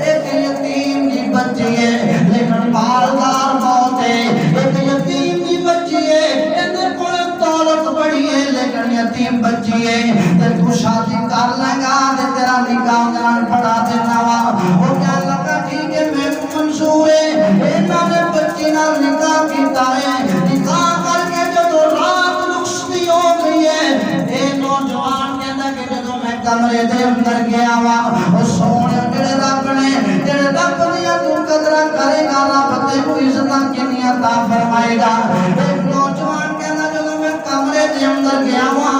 ایک یتیم کی بچی ہے لیکن مالدار بہت ہے ایک یتیم کی بچی ہے انہیں کوئی دولت بڑی ہے لیکن یتیم بچی ہے تے تو شادی کر لے گا تے تیرا نکاح جان پڑھا دینا وا وہ کہنے لگا ٹھیک ہے میں منظور ہے انہوں نے بچی نال نکاح کیتا ہے نکاح کر کے جدو رات رخصتی ہو گئی ہے اے نوجوان کہندا کہ جدو میں کمرے دے اندر گیا وا او سونے جڑے رب دیا تو قدر کرے گا رب تینوں عزتاں کنیاں عطا فرمائے گا ایک نوجوان کہندا جدو میں کمرے دے اندر گیا وا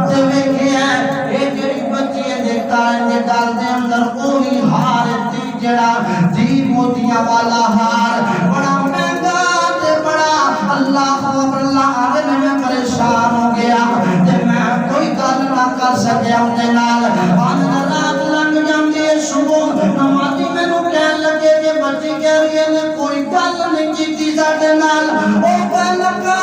تے ویکھیا اے جڑی بچی ہے دیکھتا ہے تے گل دے اندر کوئی ہار تے جڑا دی موتیاں والا ہار بڑا مہنگا تے بڑا اللہ اکبر اللہ آدھے میں پریشان ہو گیا تے میں کوئی گل نہ کر سکیا اندے نال آدھے رات لنگ جاندی ہے صبح نمازی مینوں کہن لگے کہ بچی کہہ رہی ہے کوئی گل نہیں کیتی ساڈے نال او کہن لگا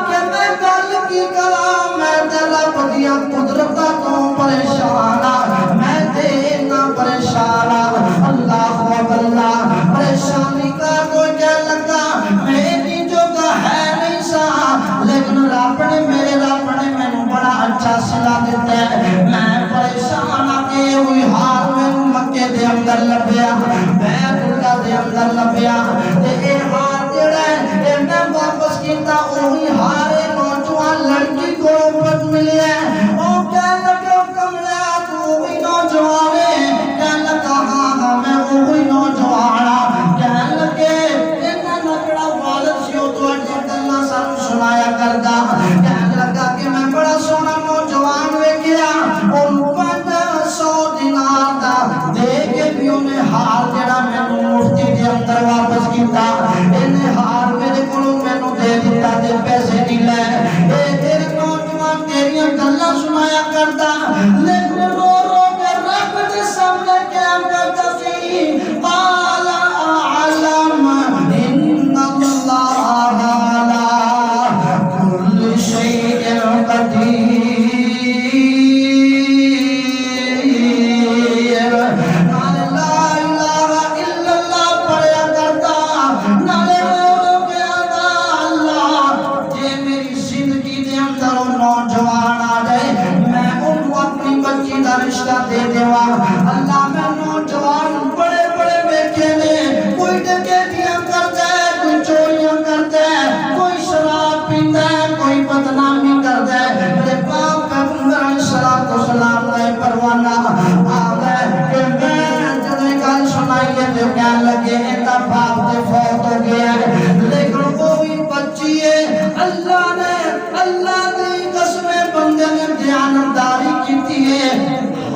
کہ میں گل کی کراں میں تے رب دیاں قدرتاں تو پریشان ہاں میں تے اتنا پریشان ہاں اللہ اکبر اللہ پریشانی کا کوئی کہن لگا میری جگہ ہے نہیں سا لیکن رب نے میرے رب نے مینوں بڑا اچھا صلا دیتا ہے میں پریشان آ کے ہوئی حال مینوں مکے دے اندر لبیا بیت اللہ دے اندر لبیا تے اے حال جڑا ہے اے میں واپس کیتا وہی حال نوجوان لڑکی کو پت ملیا او کہن لگا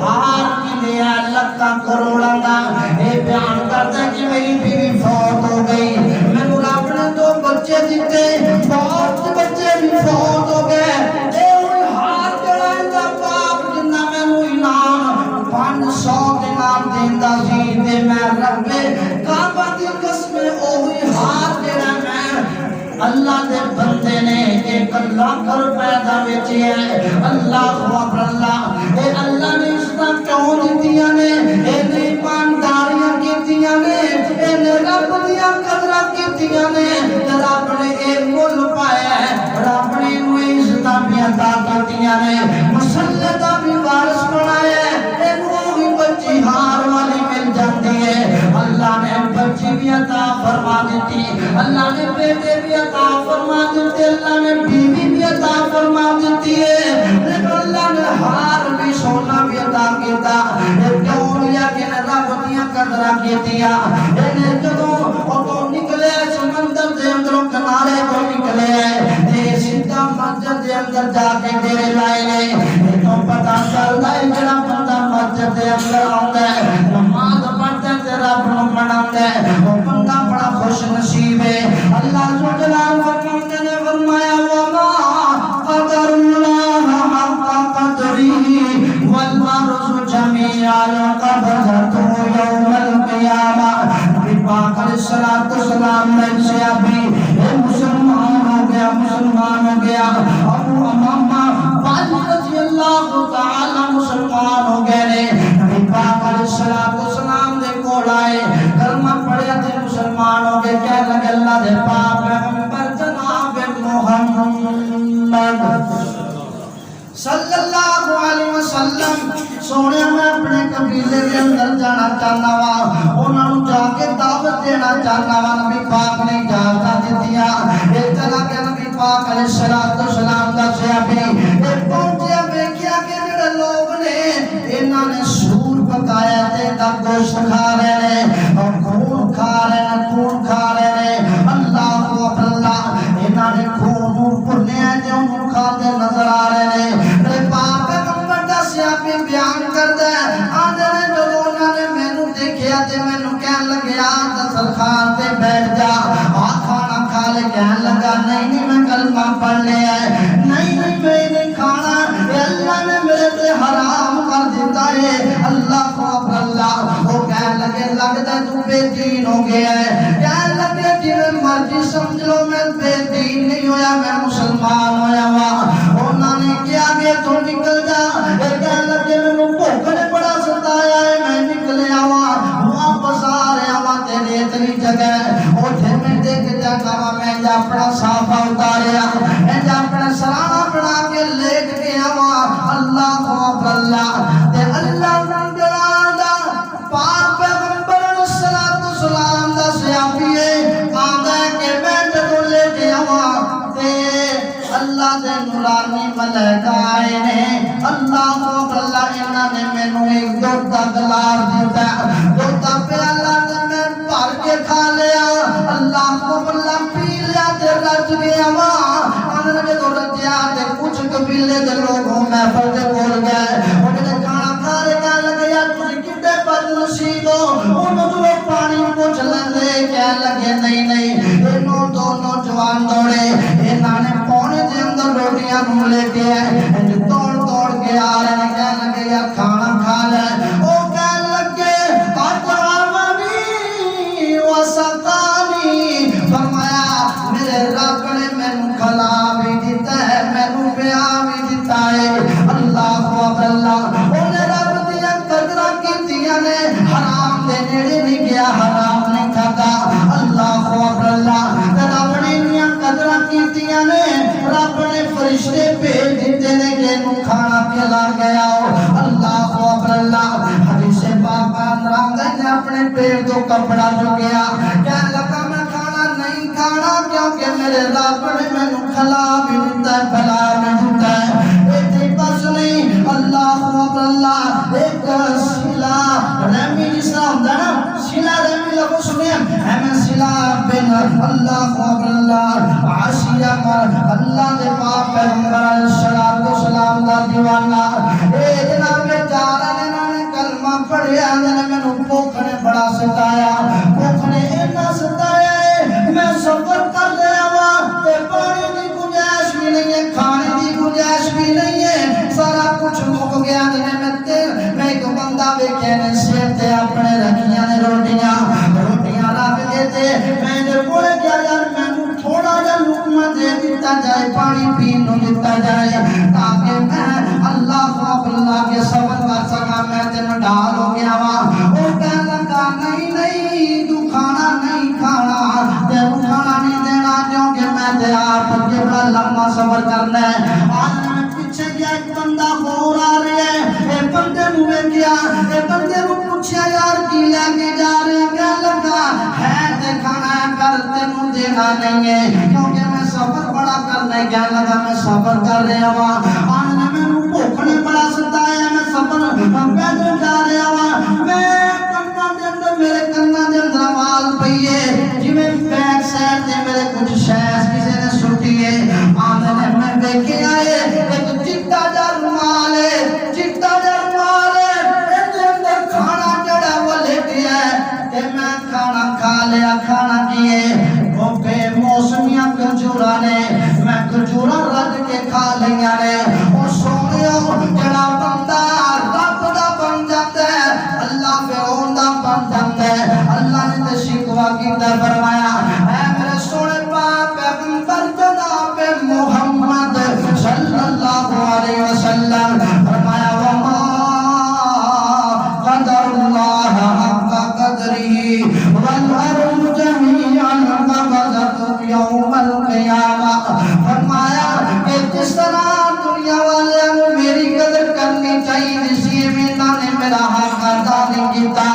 ہار کی لیا لکھا کروڑا دا اے بیان کرتا ہے کہ میری بیوی فوت ہو گئی میں رب نے 2 بچے دیتے بہت بچے بھی فوت ہو گئے اے ہوئی ہار جڑائیں دا باپ جنہ میں ہوئی نام 500 دینار دیندہ سی دے میں رب کعبہ دی قسم اوہی ہار جڑا میں اللہ دے بندے نے 1 لاکھ روپے دا بیچی ہے اللہ اکبر اللہ اے اللہ نے اس طرح کیوں دیتیاں نے اے ایمانداریاں کیتیاں نے اے رب دیاں قدرہ کیتیاں نے رب نے اے مل پایا ہے رب نے انہیں عزتاں بھی عطا کیتیاں نے مسلطہ بھی وارث بنایا ہے اے وہی بچی ہار والی مل جاتی ہے اللہ نے بچی بھی عطا فرما دیتی اللہ نے بیٹے بھی عطا فرما دیتے اللہ نے بیوی بھی عطا فرما دیتی ہے لیکن اللہ نے ہار بھی سونا بھی عطا کیتا کیوں لیا کہ رب دیاں قدرہ کیتیا انہیں جدوں اتوں نکلے سمندر دے اندروں کنارے کو نکلے تے سیدھا مسجد دے اندر جا کے ڈیرے لائے نے تو پتہ چلدا ہے جڑا بندہ مسجد دے اندر آوندا ہے نماز پڑھدا ہے تے رب نوں مناوندا ہے وہ بندہ بڑا خوش نصیب ہے اللہ جلال فرماتے نے فرمایا وما قدر اللہ حق قدری والارض جميعا قبضته يوم القیامہ نبی پاک علیہ السلام نے سے ابھی مسلمان ہو گیا ابو امامہ باجی رضی اللہ تعالی مسلمان ہو گئے نبی پاک علیہ السلام دے کول آئے کلمہ پڑھیا تے مسلمان ہو گئے کہنے لگے اللہ دے پاک پیغمبر جناب محمد صلی اللہ علیہ وسلم سونے میں اپنے قبیلے کے اندر جانا چاہنا وا انہاں نوں جا کے دعوت دینا چاہنا وا نبی پاک نے اجازت دتیاں اے چلا کے نبی پاک علیہ السلام دا صحابی اے پہنچیا ویکھیا کہ جڑے لوگ نے انہاں نے سور پکایا تے دا گوشت کھا رہے نے اور خون کھا رہے نے اللہ اکبر اللہ انہاں نے خون بھنیا تے انہوں کھاتے نظر آ رہے نے پاک پیغمبر دا صحابی بیان کردا ہے آندے نے جدوں انہاں نے مینوں دیکھیا تے مینوں کہن لگے آ دسترخوان تے بیٹھ جا آ کھانا کھا لے کہن لگا نہیں میں کلمہ پڑھ لیا ہے نہیں میں نہیں کھانا اے اللہ نے میرے تے حرام کر دیتا ہے اللہ کو اکبر اللہ وہ کہن لگے لگتا تو بے دین ہو گیا ہے کہن لگے جویں مرضی سمجھ لو میں بے دین نہیں ہویا میں مسلمان ہویا وا انہاں نے کیا کہ تو نکل جا اے کہن لگے مینوں بھوک نے بڑا ستایا ہے میں نکل آواں واپس آ رہا وا تیرے اتنی جگہ اوتھے میں دیکھ جاگا وا میں جا اپنا صافہ اتاریا میں جا اپنا سرانا بنا کے لیٹ کے آواں اللہ اکبر اللہ تے اللہ نال جڑا پاک پیغمبر علیہ السلام دا صحابی ہے آندا ہے کہ میں جدوں لیٹ آواں تے اللہ دے نورانی ملائکہ آئے نے اللہ اکبر اللہ انہاں نے مینوں ایک دودھ دا گلاس دیتا دودھ دا پیالہ تے میں بھر کے کھا لیا اللہ اکبر اللہ پی لیا تے رج گیا وا انہاں نے تو رجیا تے کچھ قبیلے دے لوگ محفل دے کول گئے انہاں نے کھانا کھا رہے کہنے لگے یار تسی کڈے بد نصیب ہو انہوں جو پانی پوچھ لیندے کہنے لگے نہیں انہوں دو نوجوان دوڑے انہاں نے پونے دے اندر روٹیاں نوں لے کے دوڑ کے آ رہے ہیں کہنے لگے یار کھانا کھا لے او کہنے لگے اطعمنی وسقانی فرمایا میرے رب نے مینوں کھلا بھی دیتا ہے مینوں پیا بھی دیتا ہے اللہ اکبر اللہ انہیں رب دیاں قدرہ کیتیاں نے حرام دے نیڑے نہیں گیا حرام نہیں کھاتا اللہ اکبر اللہ رب نے دیاں قدرہ کیتیاں نے رب نے فرشتے بھیج دیتے نے کہ انہوں کھانا کھلا گیا اللہ اکبر اللہ حدیث پاک اندر آندا ہے اپنے پیٹ تو کپڑا چکیا کہنے لگا میں کھانا نہیں کھانا کیونکہ میرے رب نے مینوں کھلا بھی دیتا ہے پلا بھی دیتا ہے اتنی بس نہیں اللہ اکبر اللہ ایک سلا رحمی جس طرح ہوتا ہے نا سلا رحمی لگو سنیں ہے میں سلا بن اللہ اکبر اللہ عاشیہ پر اللہ دے پاک پیغمبر علیہ السلام دا دیوانہ اے جناب چارہ نے گیا میں ایک بندہ ویکھے نے سر تے اپنے رکھیاں نے روٹیاں رکھ کے تے میں دے کول گیا یار مینوں تھوڑا جا لقمہ دے دتا جائے پانی پین نوں دتا جائے تاکہ میں اللہ کے صبر کر سکاں میں تے ڈال ہو گیا وا او کہنے لگا نہیں تو کھانا نہیں کھانا تے کھانا نہیں دینا کیونکہ میں تے آپ کے بڑا لمبا صبر کرنا ہے آج میں پیچھے گیا ایک بندہ اور آ رہا ہے اے بندے نوں ویکھیا اے بندے نوں پوچھیا یار کی لے کے جا رہے کہنے لگا ہے تے کھانا ہے پر تینوں دینا نہیں ہے کیونکہ میں صبر بڑا کرنا ہے کہنے لگا میں صبر کر رہا ہوں آج میں بھوک نے بڑا ستایا میں صبر پیدل جا رہا ہوں میں کنا دے اندر میرے کنا دے اندر آواز پئی ہے جی میں بیک سائڈ تے میرے کچھ شیز کسی نے سٹی ہے آمنے میں ویکھے آئے ایک چٹا جا رومال ہے دے اندر کھانا جڑا وہ لے گیا ہے کہ میں کھانا کھا لیا کھانا کیے وہ بے موسمیاں کھجورا نے میں کھجورا رج کے کھا لیا نے اور سونیوں جڑا بندہ رب دا بن جاتا ہے اللہ فرعون دا بن جاتا ہے اللہ نے تے شکوا کیتا فرمایا اے میرے سونے پاک پیغمبر جناب محمد صلی اللہ علیہ وسلم فرمایا وما قدر اللہ حق قدری والارض جميعا قبضته یوم القیامہ فرمایا کہ جس طرح دنیا والے میری قدر کرنی چاہیے اسی میں انہوں نے میرا حق ادا نہیں کیتا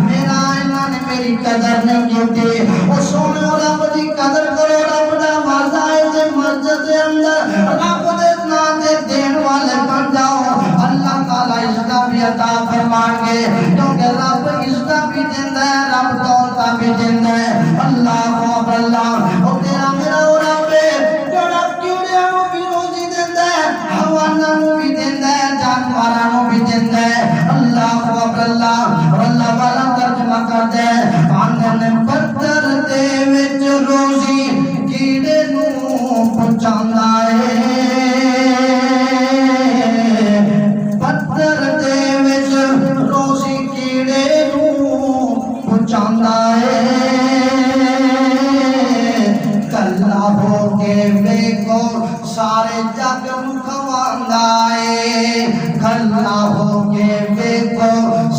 میرا انہوں نے میری قدر نہیں کیتی او سونے رب دی قدر کرو رب دا وعدہ ہے تے مسجد دے اندر رب دے نام دے دین والے بن جاؤ اللہ تعالی اس کا بھی عطا فرمان گے کیونکہ رب اس کا بھی دیندا ہے رب دولت بھی دیندا ہے اللہ اکبر اللہ او تیرا میرا او رب جڑا کیڑیاں نوں بھی روزی دیندا ہے حیواناں نوں بھی دیندا ہے جانوراں نوں بھی دیندا ہے اللہ اکبر اللہ اللہ والا ترجمہ کر دے آنگن پتھر دے وچ روزی کیڑے نوں پہنچاندا ہے پتھر دے وچ روزی کیڑے نوں پہنچاندا ہے کلا ہو کے ویکھو سارے جگ نوں کھواندا ہے کلا ہو کے ویکھو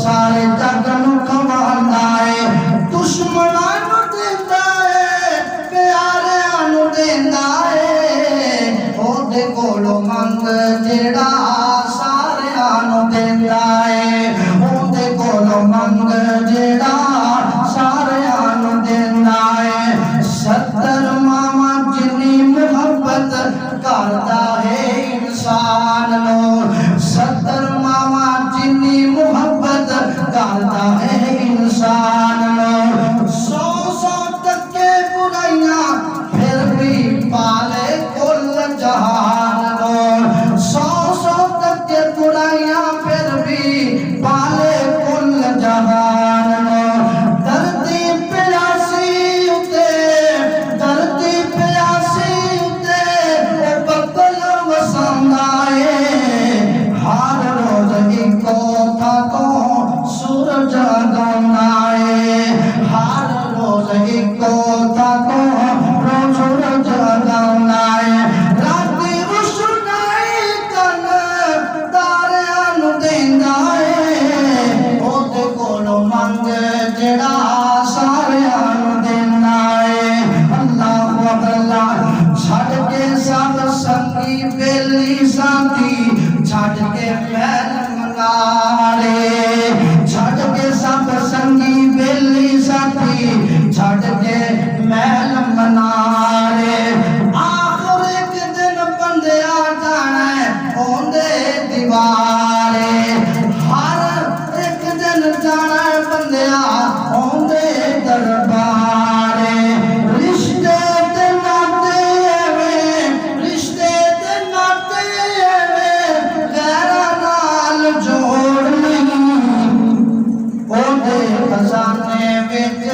سارے جگ نوں کھواندا ہے دشمناں نوں دیندا ہے پیاریاں نوں دیندا ہے او دے کولوں منگ جیڑا ساریاں نوں دیندا ہے او دے کولوں منگ جیڑا ساریاں نوں دیندا ہے 70 ماواں جنی محبت کردا ہے انسان نو 70 ماواں جنی محبت کردا ہے انسان نو 100 تکے برائیاں پھر بھی پالے کل جہان نو 100 تکے برائیاں پھر بھی پالے کل جہان نو دردی پیاسی اتے او بدل وساندا ہے ہر روز ایکو تھا تو سورج گانا ہے ہر روز ایکو تھا تو سورج گانا ہے راتی روشنائی کن تاریاں نوں دیندا ہے او دے کولوں منگ جڑا ساریاں نوں دیندا ہے اللہ اکبر اللہ چھڈ کے سب سنگی بیلی ساتھی چھڈ کے محل منارے چھڈ کے سب سنگی بیلی ساتھی چھڈ کے محل منارے آخر ایک دن بندے آ جانا ہے اوندے دیوارے ہر ایک دن جانا ہے بندے اوندے دربارے رشتے تے ناتے غیراں نال جوڑ نہیں اوندے خزانے وچ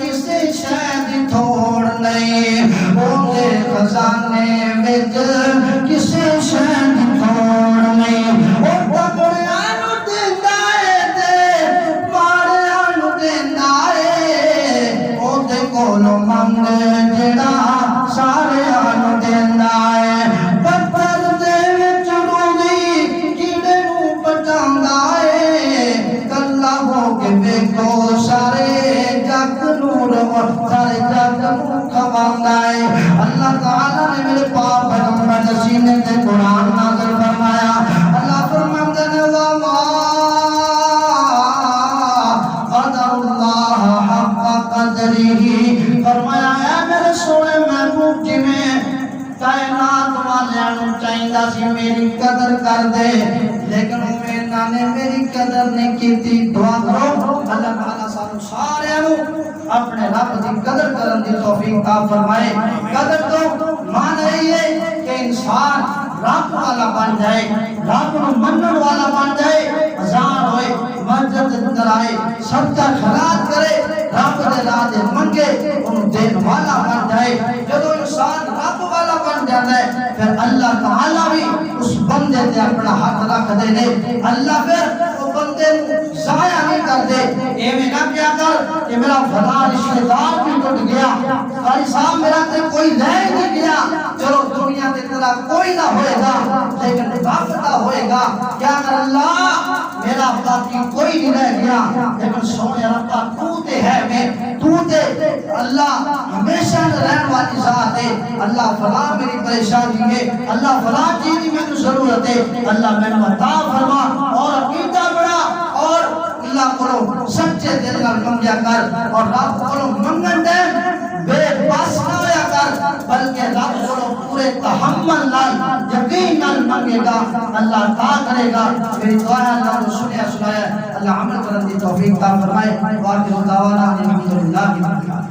کسے شے دی تھوڑ نہیں اوندے خزانے وچ کسے شے دی تھوڑ نہیں او قدر کر دے لیکن میں نے میری قدر نہیں کیتی دعا کرو اللہ تعالیٰ سانو سارے اپنے رب دی قدر کرن دی توفیق عطا فرمائے قدر تو معنی یہ کہ انسان رب والا بن جائے رب کو منن والا بن جائے اذان ہوئے مسجد اندر آئے صدقہ خیرات کرے رب دے راہ دے منگے ان دین والا بن جائے جب انسان رب والا بن جاتا ہے پھر اللہ تعالیٰ بھی اس بندے تے اپنا ہاتھ رکھ دے دے اللہ پھر وہ بندے ضائع نہیں کر دے اے میں نہ کیا کر کہ میرا فلاں رشتہ دار بھی ٹوٹ گیا قاری صاحب میرا تے کوئی رہ نہیں گیا چلو دنیا تے تیرا کوئی نہ ہوئے گا لیکن باقی ہوئے گا کیا کر اللہ میرا باقی کوئی نہیں رہ گیا لیکن سونے ربا تو تے ہے میں تو تے اللہ ہمیشہ رہن والی ذات ہے اللہ فلاں میری پریشانی ہے اللہ فلاں چیز کی میں ضرورت ہے اللہ میں عطا فرما اور عقیدہ بڑا اور اللہ کو سچے دل کا منگیا کر اور رب کو منگن دے بے بس نہ ہویا کر بلکہ رب کو پورے تحمل نال یقین نال منگے گا اللہ عطا کرے گا میری دعا ہے اللہ نے سنیا سنایا اللہ عمل کرنے کی توفیق عطا فرمائے واقعہ دعوانا الحمدللہ